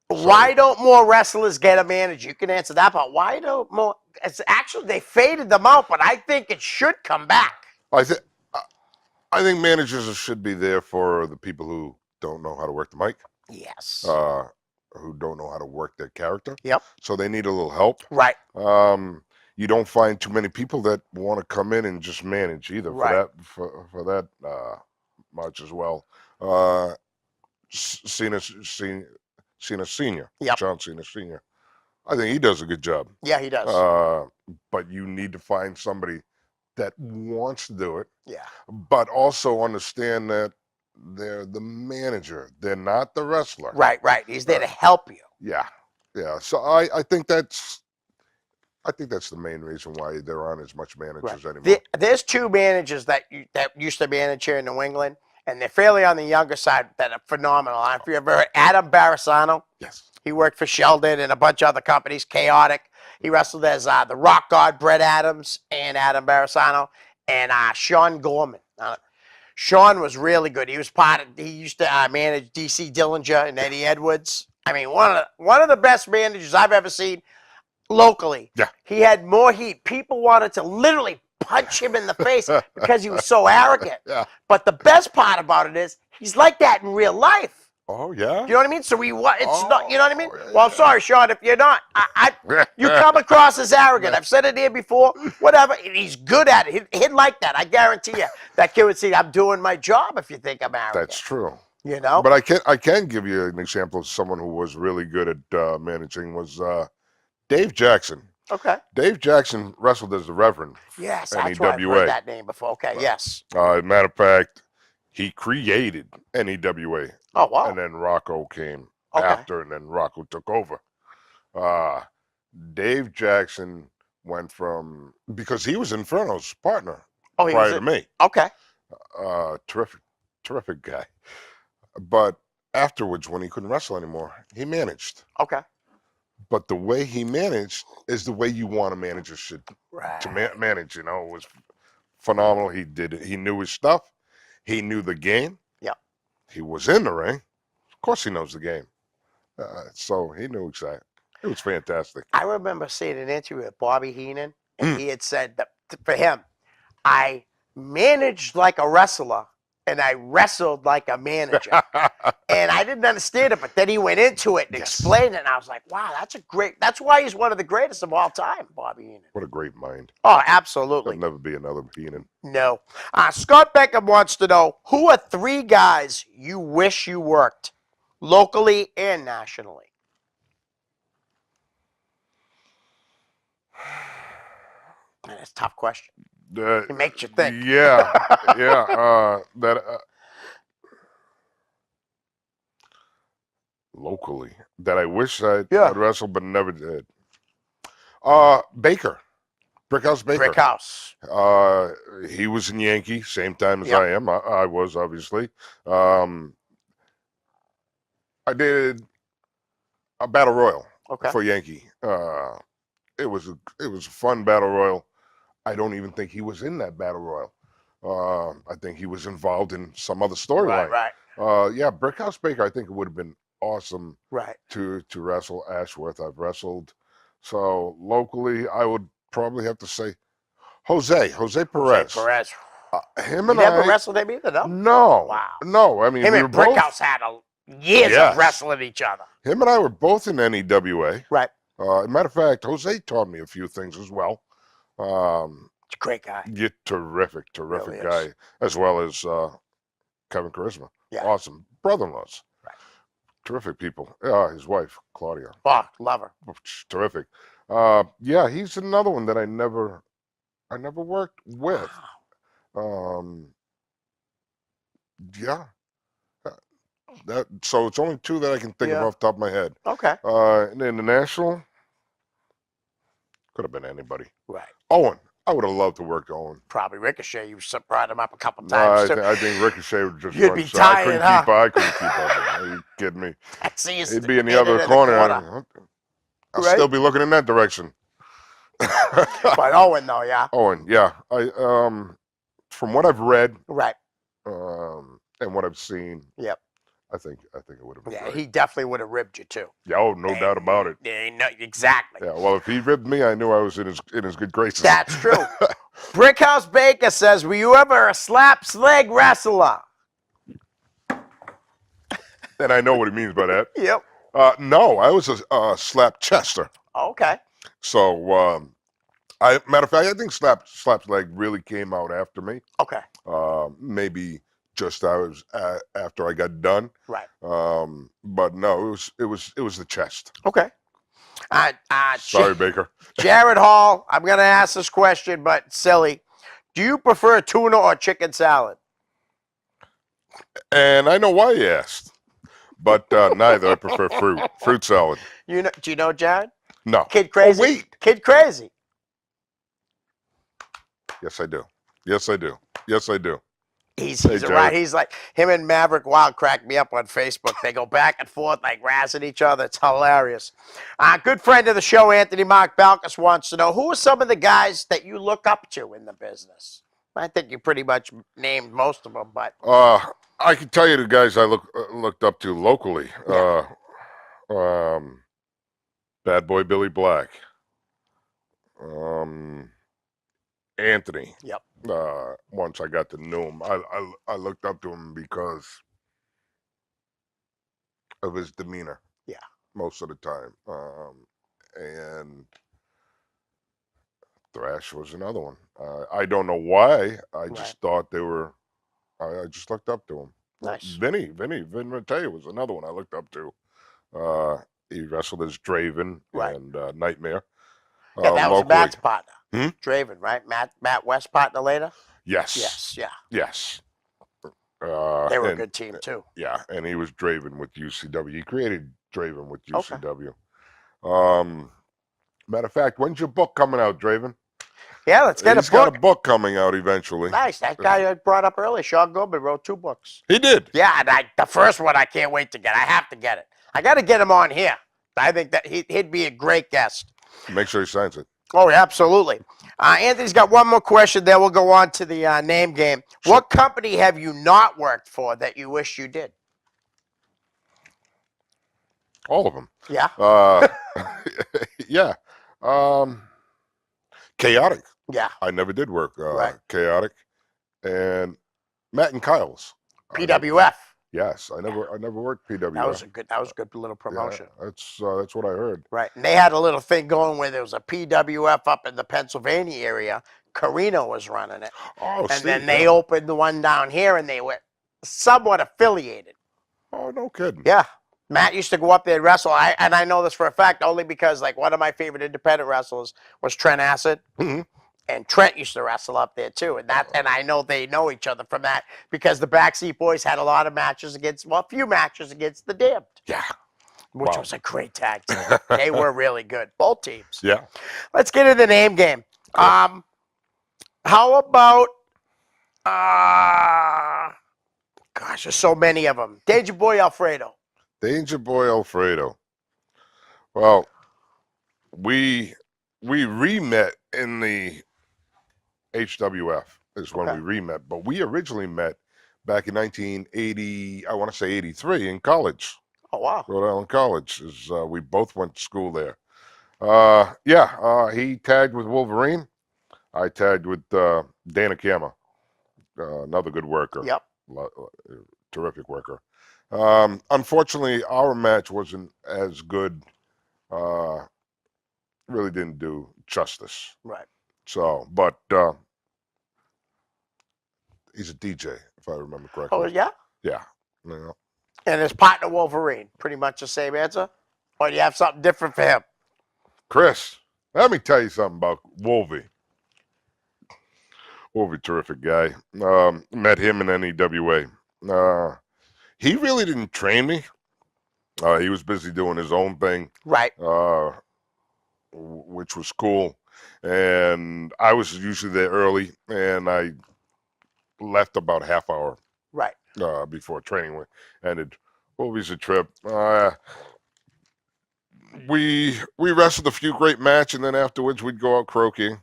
B: Why don't more wrestlers get a manager? You can answer that, but why don't more? It's actually, they faded them out, but I think it should come back.
C: I think managers should be there for the people who don't know how to work the mic.
B: Yes.
C: Who don't know how to work their character.
B: Yep.
C: So they need a little help.
B: Right.
C: You don't find too many people that want to come in and just manage either.
B: Right.
C: For that much as well. Cena Senior.
B: Yep.
C: John Cena Senior. I think he does a good job.
B: Yeah, he does.
C: But you need to find somebody that wants to do it.
B: Yeah.
C: But also understand that they're the manager. They're not the wrestler.
B: Right. He's there to help you.
C: Yeah. So I think that's the main reason why there aren't as much managers anymore.
B: There's two managers that used to manage here in New England, and they're fairly on the younger side that are phenomenal. I don't know if you ever heard Adam Barasano.
C: Yes.
B: He worked for Sheldon and a bunch of other companies, Chaotic. He wrestled as the Rock God, Brett Adams, and Adam Barasano, and Sean Gorman. Sean was really good. He used to manage DC Dillinger and Eddie Edwards. I mean, one of the best managers I've ever seen locally.
C: Yeah.
B: He had more heat. People wanted to literally punch him in the face because he was so arrogant.
C: Yeah.
B: But the best part about it is he's like that in real life.
C: Oh yeah.
B: You know what I mean? So it's not. You know what I mean?
C: Yeah,
B: Well, I'm sorry, Sean, if you're not. You come across as arrogant. I've said it here before. Whatever. And he's good at it. He'd like that. I guarantee you. That kid would say, "I'm doing my job." If you think I'm arrogant.
C: That's true.
B: You know.
C: But I can give you an example of someone who was really good at managing was Dave Jackson.
B: Okay.
C: Dave Jackson wrestled as the Reverend.
B: Yes, that's why I've heard that name before. Okay. Yes.
C: Matter of fact, he created NEWA.
B: Oh wow.
C: And then Rocco came
B: Okay.
C: after, and then Rocco took over. Dave Jackson went from, because he was Inferno's partner prior to me.
B: Okay.
C: Terrific guy. But afterwards, when he couldn't wrestle anymore, he managed.
B: Okay.
C: But the way he managed is the way you want a manager should
B: Right.
C: manage. You know, it was phenomenal. He did it. He knew his stuff. He knew the game.
B: Yep.
C: He was in the ring. Of course, he knows the game. So he knew exactly. It was fantastic.
B: I remember seeing an interview with Bobby Heenan, and he had said that for him, I managed like a wrestler and I wrestled like a manager. And I didn't understand it, but then he went into it and explained it, and I was like, wow, that's why he's one of the greatest of all time, Bobby Heenan.
C: What a great mind.
B: Oh, absolutely.
C: There'll never be another Heenan.
B: No. Scott Beckham wants to know, who are 3 guys you wish you worked locally and nationally? Man, that's a tough question. It makes you think.
C: Yeah. Locally, that I wish I'd wrestled but never did. Baker. Brickhouse Baker.
B: Brickhouse.
C: He was in Yankee, same time as I am. I was, obviously. I did a battle royal for Yankee. It was a fun battle royal. I don't even think he was in that battle royal. I think he was involved in some other storyline.
B: Right.
C: Brickhouse Baker, I think it would have been awesome to wrestle Ashworth. I've wrestled. So locally, I would probably have to say Jose Perez. Him
B: You
C: and
B: never
C: I.
B: wrestled him either, no?
C: No.
B: Wow.
C: No. I mean,
B: Him
C: we
B: and
C: were both.
B: Brickhouse had years
C: Yes.
B: of wrestling each other.
C: Him and I were both in NEWA.
B: Right.
C: As a matter of fact, Jose taught me a few things as well.
B: It's a great guy.
C: Yeah, terrific
B: Really
C: guy,
B: is.
C: as well as Kevin Charisma.
B: Yeah.
C: Awesome brother-in-laws.
B: Right.
C: Terrific people. His wife, Claudia.
B: Oh, love her.
C: Terrific. Yeah, he's another one that I never worked with.
B: Wow.
C: Yeah. So it's only two that I can think of
B: Yeah.
C: off the top of my head.
B: Okay.
C: In the national, could have been anybody.
B: Right.
C: Owen. I would have loved to work Owen.
B: Probably Ricochet. You brought him up a couple
C: No,
B: times.
C: I think Ricochet would just
B: You'd
C: run.
B: be
C: So I couldn't
B: tired,
C: keep. I couldn't keep up. Are you kidding me?
B: I see you
C: He'd be in the other corner. I'll
B: Right.
C: still be looking in that direction.
B: But Owen, though, yeah.
C: Owen, yeah. From what I've read,
B: Right.
C: and what I've seen,
B: Yep.
C: I think it would have been
B: Yeah,
C: great.
B: he definitely would have ribbed you too.
C: Yeah, oh, no doubt about it.
B: No, exactly.
C: Yeah, well, if he ribbed me, I knew I was in his good graces.
B: That's true. Brickhouse Baker says, "Were you ever a slap leg wrestler?"
C: And I know what he means by that.
B: Yep.
C: No, I was a slap chester.
B: Okay.
C: So, matter of fact, I think slap's leg really came out after me.
B: Okay.
C: Maybe just after I got done.
B: Right.
C: But no, it was the chest.
B: Okay.
C: Sorry, Baker.
B: Jared Hall, I'm going to ask this question, but silly. Do you prefer tuna or chicken salad?
C: And I know why you asked, but neither. I prefer fruit salad.
B: Do you know Jared?
C: No.
B: Kid Crazy.
C: Oh, wait.
B: Kid Crazy.
C: Yes, I do. Yes, I do. Yes, I do.
B: He's
C: Hey,
B: right.
C: Jared.
B: He's like him and Maverick Wild crack me up on Facebook. They go back and forth like razzing each other. It's hilarious. Good friend of the show, Anthony Mark Balkus, wants to know who are some of the guys that you look up to in the business. I think you pretty much named most of them, but
C: I can tell you the guys I looked up to locally.
B: Yeah.
C: Bad Boy Billy Black. Anthony.
B: Yep.
C: Once I got to know him, I looked up to him because of his demeanor.
B: Yeah.
C: Most of the time. And Thrash was another one. I don't know why. I just thought they were. I just looked up to him.
B: Nice.
C: Vin Mateo was another one I looked up to. He wrestled as Draven and Nightmare.
B: Yeah, that was
C: locally.
B: Matt's partner.
C: Hmm?
B: Draven, right? Matt West partner later?
C: Yes.
B: Yes, yeah.
C: Yes.
B: They were a good team too.
C: Yeah, and he was Draven with UCW. He created Draven with
B: Okay.
C: UCW. Matter of fact, when's your book coming out, Draven?
B: Yeah, let's get
C: He's
B: a book.
C: got a book coming out eventually.
B: Nice. That guy I brought up earlier, Sean Goodman, wrote 2 books.
C: He did.
B: Yeah, and the first one I can't wait to get. I have to get it. I got to get him on here. I think that he'd be a great guest.
C: Make sure he signs it.
B: Oh, absolutely. Anthony's got one more question. Then we'll go on to the name game.
C: Sure.
B: What company have you not worked for that you wish you did?
C: All of them.
B: Yeah.
C: Yeah. Chaotic.
B: Yeah.
C: I never did work.
B: Right.
C: Chaotic. And Matt and Kyle's.
B: PWF.
C: Yes, I never worked PWF.
B: That was a good little promotion.
C: Yeah, that's what I heard.
B: Right. And they had a little thing going where there was a PWF up in the Pennsylvania area. Carino was running it.
C: Oh,
B: And then they opened the one down here and they were somewhat affiliated.
C: Oh, no kidding.
B: Yeah. Matt used to go up there and wrestle. And I know this for a fact only because like one of my favorite independent wrestlers was Trent Acid.
C: Mm-hmm.
B: And Trent used to wrestle up there too. And I know they know each other from that because the Backseat Boys had a lot of matches a few matches against the Damned.
C: Yeah.
B: Which was a great tag team. They were really good. Both teams.
C: Yeah.
B: Let's get into the name game. How about gosh, there's so many of them. Danger Boy Alfredo.
C: Danger Boy Alfredo. Well, we re-met in the HWF is when we re-met, but we originally met back in 1980, I want to say 83 in college.
B: Oh, wow.
C: Rhode Island College. We both went to school there. He tagged with Wolverine. I tagged with Dana Kama. another good worker.
B: Yep.
C: Terrific worker. Unfortunately, our match wasn't as good. Really didn't do justice.
B: Right.
C: So, but he's a DJ, if I remember correctly.
B: Oh, yeah?
C: Yeah. Yeah.
B: And his partner Wolverine, pretty much the same answer? Or do you have something different for him?
C: Chris, let me tell you something about Wolvie. Wolvie, terrific guy. Met him in NEWA. He really didn't train me. He was busy doing his own thing.
B: Right.
C: Which was cool. And I was usually there early, and I left about a half hour
B: Right.
C: Before training ended. Wolvie's a trip. We wrestled a few great matches, and then afterwards we'd go out croaking.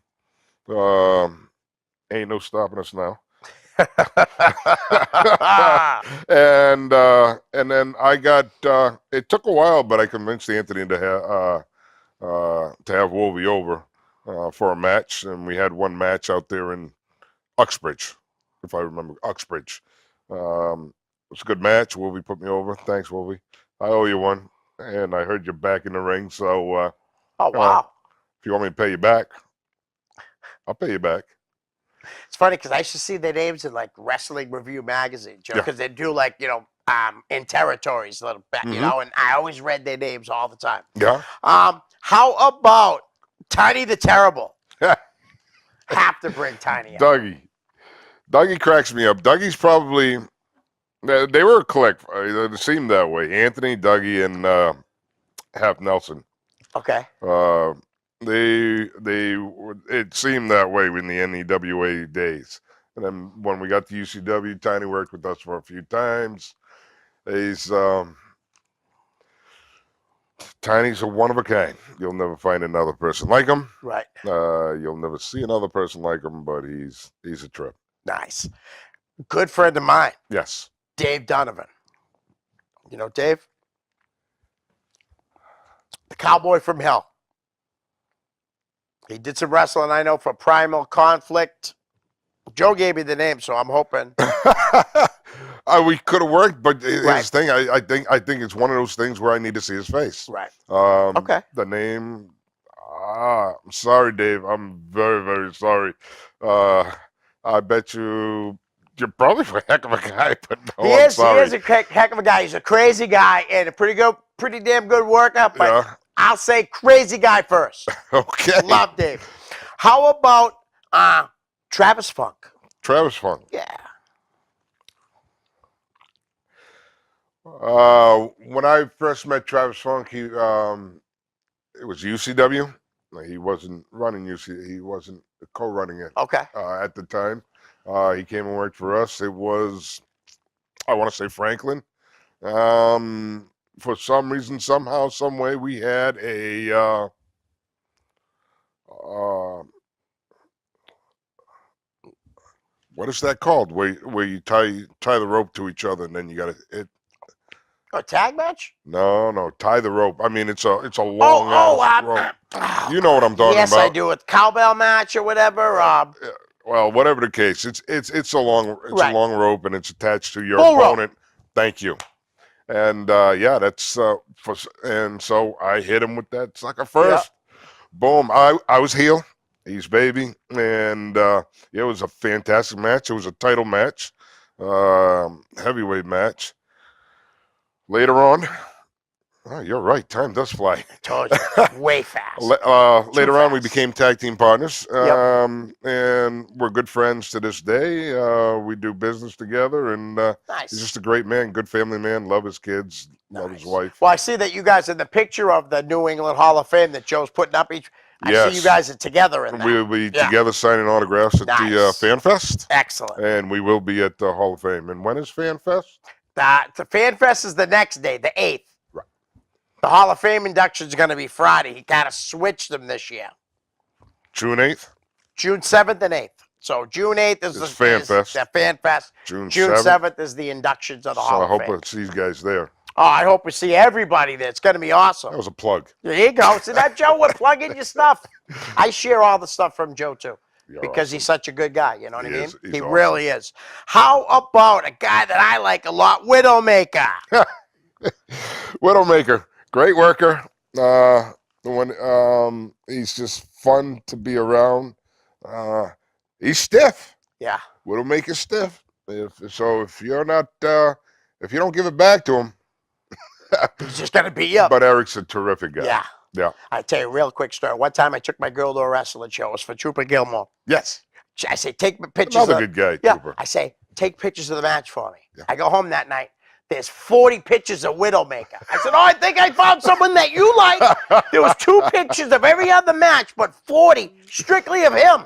C: Ain't no stopping us now. and then I got. It took a while, but I convinced Anthony to have Wolvie over for a match, and we had one match out there in Uxbridge, if I remember Uxbridge. It was a good match. Wolvie put me over. Thanks, Wolvie. I owe you one, and I heard you're back in the ring. So,
B: oh, wow.
C: If you want me to pay you back, I'll pay you back.
B: It's funny because I used to see their names in like Wrestling Review magazine, because they do like, in territories a little bit, and I always read their names all the time.
C: Yeah.
B: How about Tiny the Terrible? Have to bring Tiny up.
C: Dougie cracks me up. Dougie's probably, they were a clique. It seemed that way. Anthony, Dougie, and Half Nelson.
B: Okay.
C: It seemed that way in the NEWA days. And then when we got to UCW, Tiny worked with us for a few times. Tiny's a one of a kind. You'll never find another person like him.
B: Right.
C: You'll never see another person like him, but he's a trip.
B: Nice. Good friend of mine.
C: Yes.
B: Dave Donovan. You know Dave? The Cowboy from Hell. He did some wrestling, I know, for Primal Conflict. Joe gave me the name, so I'm hoping.
C: We could have worked, but his
B: Right.
C: thing, I think it's one of those things where I need to see his face.
B: Right.
C: Okay. The name. I'm sorry, Dave. I'm very, very sorry. I bet you're probably a heck of a guy, but no,
B: He
C: I'm
B: is
C: sorry.
B: a heck of a guy. He's a crazy guy and a pretty damn good worker, but
C: Yeah.
B: I'll say crazy guy first.
C: Okay.
B: Love Dave. How about Travis Funk?
C: Travis Funk.
B: Yeah.
C: When I first met Travis Funk, it was UCW. He wasn't running UC. He wasn't co-running it.
B: Okay.
C: At the time, he came and worked for us. It was, I want to say, Franklin. For some reason, somehow, some way, we had a what is that called? Where you tie the rope to each other and then you got to.
B: A tag match?
C: No, tie the rope. I mean, it's a long rope. You know what I'm talking about?
B: Yes, I do. A cowbell match or whatever.
C: Well, whatever the case, it's a long
B: Right.
C: a long rope and it's attached to your
B: Bull rope.
C: opponent. Thank you. And that's and so I hit him with that sucker first. Boom! I was heel. He's baby, and it was a fantastic match. It was a title match, heavyweight match. Later on, oh, you're right. Time does fly.
B: Told you, way fast.
C: Later on, we
B: fast.
C: became tag team partners,
B: Yep.
C: and we're good friends to this day. We do business together, and
B: Nice.
C: he's just a great man, good family man. Love his kids, love his wife.
B: Well, I see that you guys in the picture of the New England Hall of Fame that Joe's putting up. I
C: Yes.
B: see you guys are together in that.
C: We'll be
B: Yeah.
C: together signing autographs at the
B: Nice.
C: Fan Fest,
B: Excellent.
C: and we will be at the Hall of Fame. And when is Fan Fest?
B: The Fan Fest is the next day, the 8th.
C: Right.
B: The Hall of Fame induction is going to be Friday. He kind of switched them this year.
C: June 8th?
B: June 7th and 8th. So June 8th is
C: It's Fan Fest.
B: the Fan Fest.
C: June
B: June
C: 7th.
B: 7th is the inductions of the
C: So
B: Hall
C: I
B: of
C: hope
B: Fame.
C: I see you guys there.
B: Oh, I hope we see everybody there. It's going to be awesome.
C: That was a plug.
B: There you go. See that, Joe? We're plugging your stuff. I share all the stuff from Joe, too.
C: You're
B: because
C: awesome.
B: he's such a good guy. You know what I
C: He
B: mean?
C: is. He's
B: He
C: awesome.
B: really is. How about a guy that I like a lot, Widowmaker?
C: Widowmaker, great worker. When he's just fun to be around. He's stiff.
B: Yeah.
C: Widowmaker's stiff. If you're not if you don't give it back to him,
B: He's just going to beat you up.
C: but Eric's a terrific guy.
B: Yeah.
C: Yeah.
B: I tell you a real quick story. One time I took my girl to a wrestling show. It was for Trooper Gilmore.
C: Yes.
B: I say, take pictures.
C: Another good guy,
B: Yeah.
C: Trooper.
B: I say, take pictures of the match for me.
C: Yeah.
B: I go home that night. There's 40 pictures of Widowmaker. I said, oh, I think I found someone that you like. There was 2 pictures of every other match, but 40 strictly of him.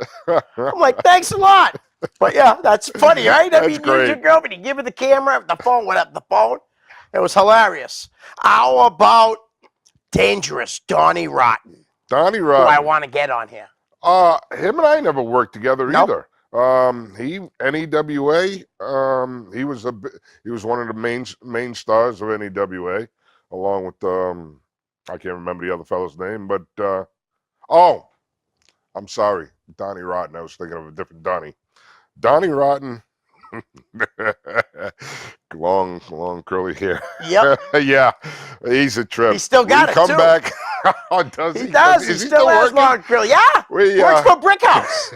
B: I'm like, thanks a lot. But yeah, that's funny, right? I
C: That's
B: mean, you're your
C: great.
B: girl, but you give her the camera, the phone, whatever, the phone. It was hilarious. How about Dangerous Donnie Rotten,
C: Donnie
B: who I
C: Rotten.
B: want to get on here?
C: Him and I never worked together
B: Nope.
C: either. He NEWA. He was one of the main stars of NEWA, along with I can't remember the other fellow's name, but oh, I'm sorry, Donnie Rotten. I was thinking of a different Donnie. Donnie Rotten. long curly hair.
B: Yep.
C: Yeah, he's a trip.
B: He still got it,
C: Come
B: too.
C: back. Oh, does he?
B: He does. He
C: Is
B: still has
C: working?
B: long curly. Yeah.
C: We,
B: Works for Brick House.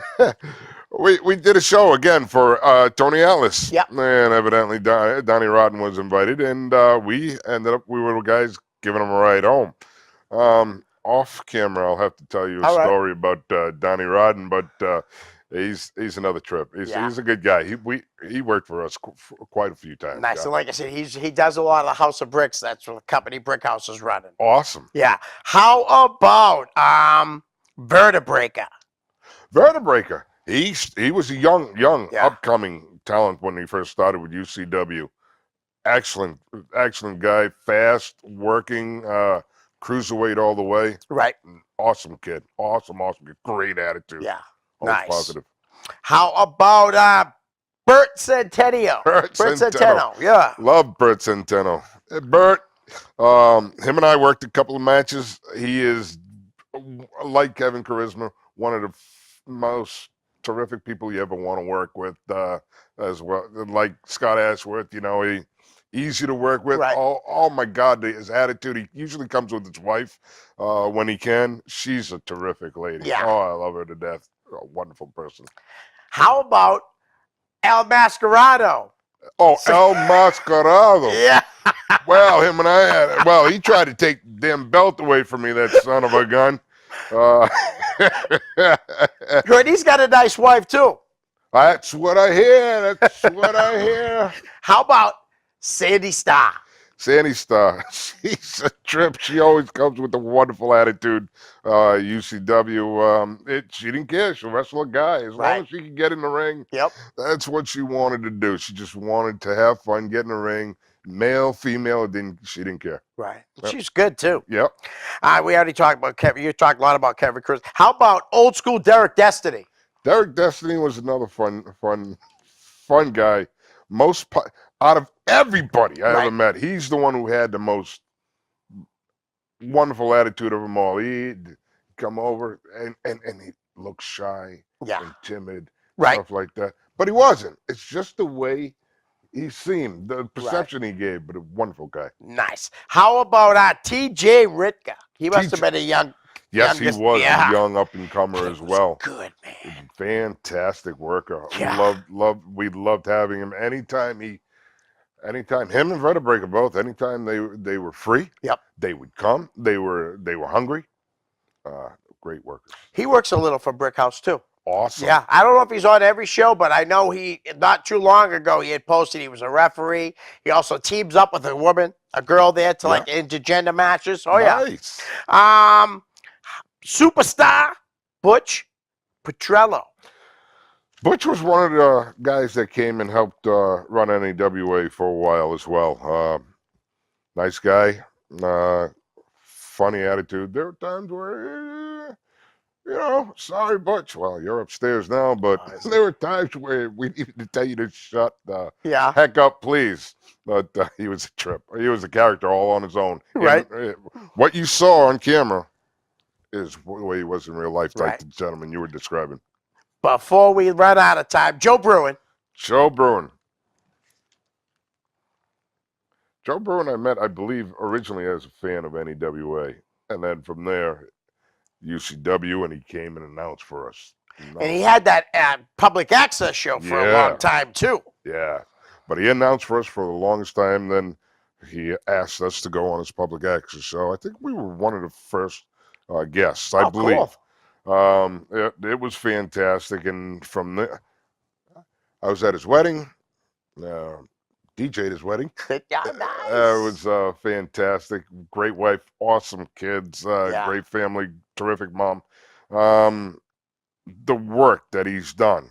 C: we did a show again for Tony Atlas.
B: Yep.
C: And evidently Donnie Rotten was invited, and we were the guys giving him a ride home. Off camera, I'll have to tell you a
B: All right.
C: story about Donnie Rotten, but he's another trip. He's a good guy. He worked for us quite a few times.
B: Nice.
C: Yeah.
B: And like I said, he does a lot of the House of Bricks. That's what the company Brick House is running.
C: Awesome.
B: Yeah. How about Vertebraker?
C: Vertebraker. He was a young
B: Yeah.
C: upcoming talent when he first started with UCW. Excellent guy, fast, working, cruiserweight all the way.
B: Right.
C: Awesome kid. Awesome kid. Great attitude.
B: Yeah.
C: Always
B: Nice.
C: positive.
B: How about Bert Centennial?
C: Bert
B: Centeno. Yeah.
C: Love Bert Centeno. Bert, him and I worked a couple of matches. He is, like Kevin Charisma, one of the most terrific people you ever want to work with, as well. Like Scott Ashworth, he easy to work with.
B: Right.
C: Oh my God, his attitude. He usually comes with his wife when he can. She's a terrific lady.
B: Yeah.
C: Oh, I love her to death. A wonderful person.
B: How about El Mascarado?
C: Oh, El Mascarado.
B: Yeah.
C: Well, him and he tried to take the damn belt away from me, that son of a gun.
B: Good. He's got a nice wife too.
C: That's what I hear.
B: How about Sandy Starr?
C: Sandy Starr. She's a trip. She always comes with a wonderful attitude. UCW, she didn't care. She'll wrestle a guy. As long as she could get in the ring,
B: Yep.
C: that's what she wanted to do. She just wanted to have fun, get in the ring. Male, female, she didn't care.
B: Right.
C: Yep.
B: She's good too.
C: Yep.
B: We already talked about Kevin. You talked a lot about Kevin Cruz. How about old school Derek Destiny?
C: Derek Destiny was another fun guy. Out of everybody I ever met, he's the one who had the most wonderful attitude of them all. He'd come over and he looked shy and timid, stuff like that. But he wasn't. It's just the way he seemed, the perception he gave, but a wonderful guy.
B: Nice. How about T.J. Ritka? He must have been a young.
C: Yes, he was a young up-and-comer as well.
B: Good, man.
C: Fantastic worker.
B: Yeah.
C: We loved having him. Anytime him and Vertebraker both, anytime they were free, they would come. They were hungry. Great workers.
B: He works a little for Brick House too.
C: Awesome.
B: Yeah, I don't know if he's on every show, but I know not too long ago, he had posted he was a referee. He also teams up with a girl there to like intergender matches. Oh,
C: nice.
B: Yeah. Superstar Butch Petrello.
C: Butch was one of the guys that came and helped run NEWA for a while as well. Nice guy, funny attitude. There were times where, sorry, Butch. Well, you're upstairs now, but there were times where we needed to tell you to shut the heck up, please. But he was a trip. He was a character all on his own.
B: Right.
C: What you saw on camera is the way he was in real life, like
B: Right.
C: the gentleman you were describing.
B: before we run out of time, Joe Bruin.
C: Joe Bruin. Joe Bruin I met, I believe, originally as a fan of NEWA. And then from there, UCW, and he came and announced for us.
B: And he had that public access show for a long time, too.
C: Yeah. But he announced for us for the longest time. Then he asked us to go on his public access show. I think we were one of the first guests, I believe.
B: Cool.
C: It was fantastic. And from there, I was at his wedding. DJ'd his wedding.
B: Yeah, nice.
C: It was fantastic. Great wife, awesome kids, great family, terrific mom. The work that he's done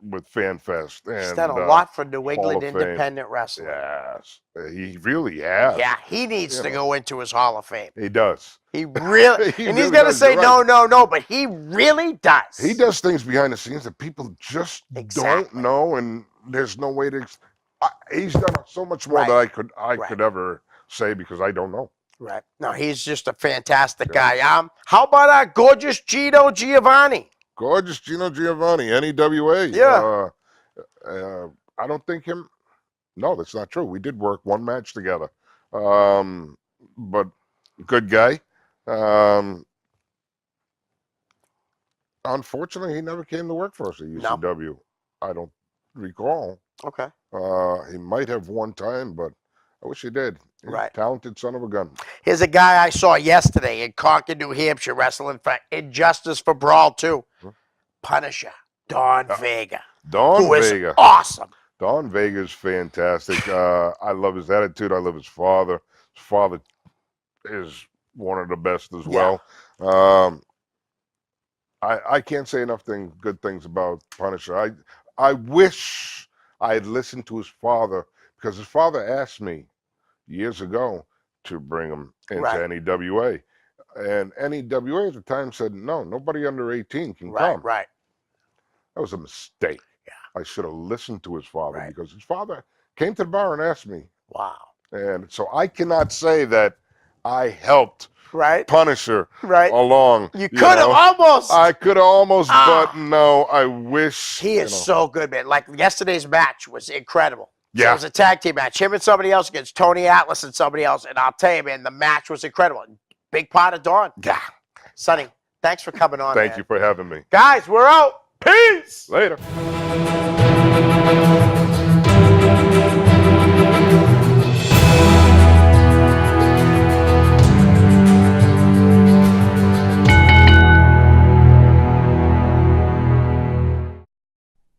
C: with FanFest. And,
B: he's done a lot for New England
C: Hall of
B: independent wrestling.
C: Yes, he really has.
B: Yeah, he needs to go into his Hall of Fame.
C: He does.
B: He really, and
C: really
B: he's going to
C: does.
B: say,
C: You're
B: no,
C: right.
B: no, no, but he really does.
C: He does things behind the scenes that people just don't know, and there's no way to. He's done so much more than I could ever say because I don't know.
B: Right. No, he's just a fantastic guy. How about our gorgeous Gino Giovanni?
C: Gorgeous Gino Giovanni, NEWA.
B: Yeah.
C: I don't think him. No, that's not true. We did work one match together. But good guy. Unfortunately, he never came to work for us at UCW. No. I don't recall.
B: Okay.
C: He might have one time, but I wish he did. He's a talented son of a gun.
B: Here's a guy I saw yesterday in Concord, New Hampshire, wrestling for Injustice for Brawl 2. Punisher, Don Vega.
C: Don
B: Vega. Is awesome.
C: Don Vega's fantastic. I love his attitude. I love his father. His father is one of the best as well. I can't say enough good things about Punisher. I wish I had listened to his father because his father asked me years ago to bring him into NEWA. And NEWA at the time said, no, nobody under 18 can come.
B: Right.
C: That was a mistake. Yeah. I should have listened to his father because his father came to the bar and asked me.
B: Wow.
C: And so I cannot say that I helped Punisher along.
B: You could have almost.
C: I could have almost, but no, I wish.
B: He is so good, man. Like yesterday's match was incredible.
C: Yeah.
B: So it was a tag team match. Him and somebody else against Tony Atlas and somebody else. And I'll tell you, man, the match was incredible. Big part of Dawn.
C: Yeah.
B: Sonny, thanks for coming on.
C: Thank you for having me.
B: Guys, we're out. Peace.
C: Later.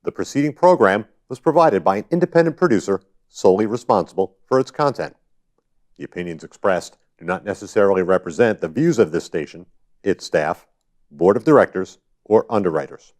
A: The preceding program was provided by an independent producer solely responsible for its content. The opinions expressed do not necessarily represent the views of this station, its staff, board of directors, or underwriters.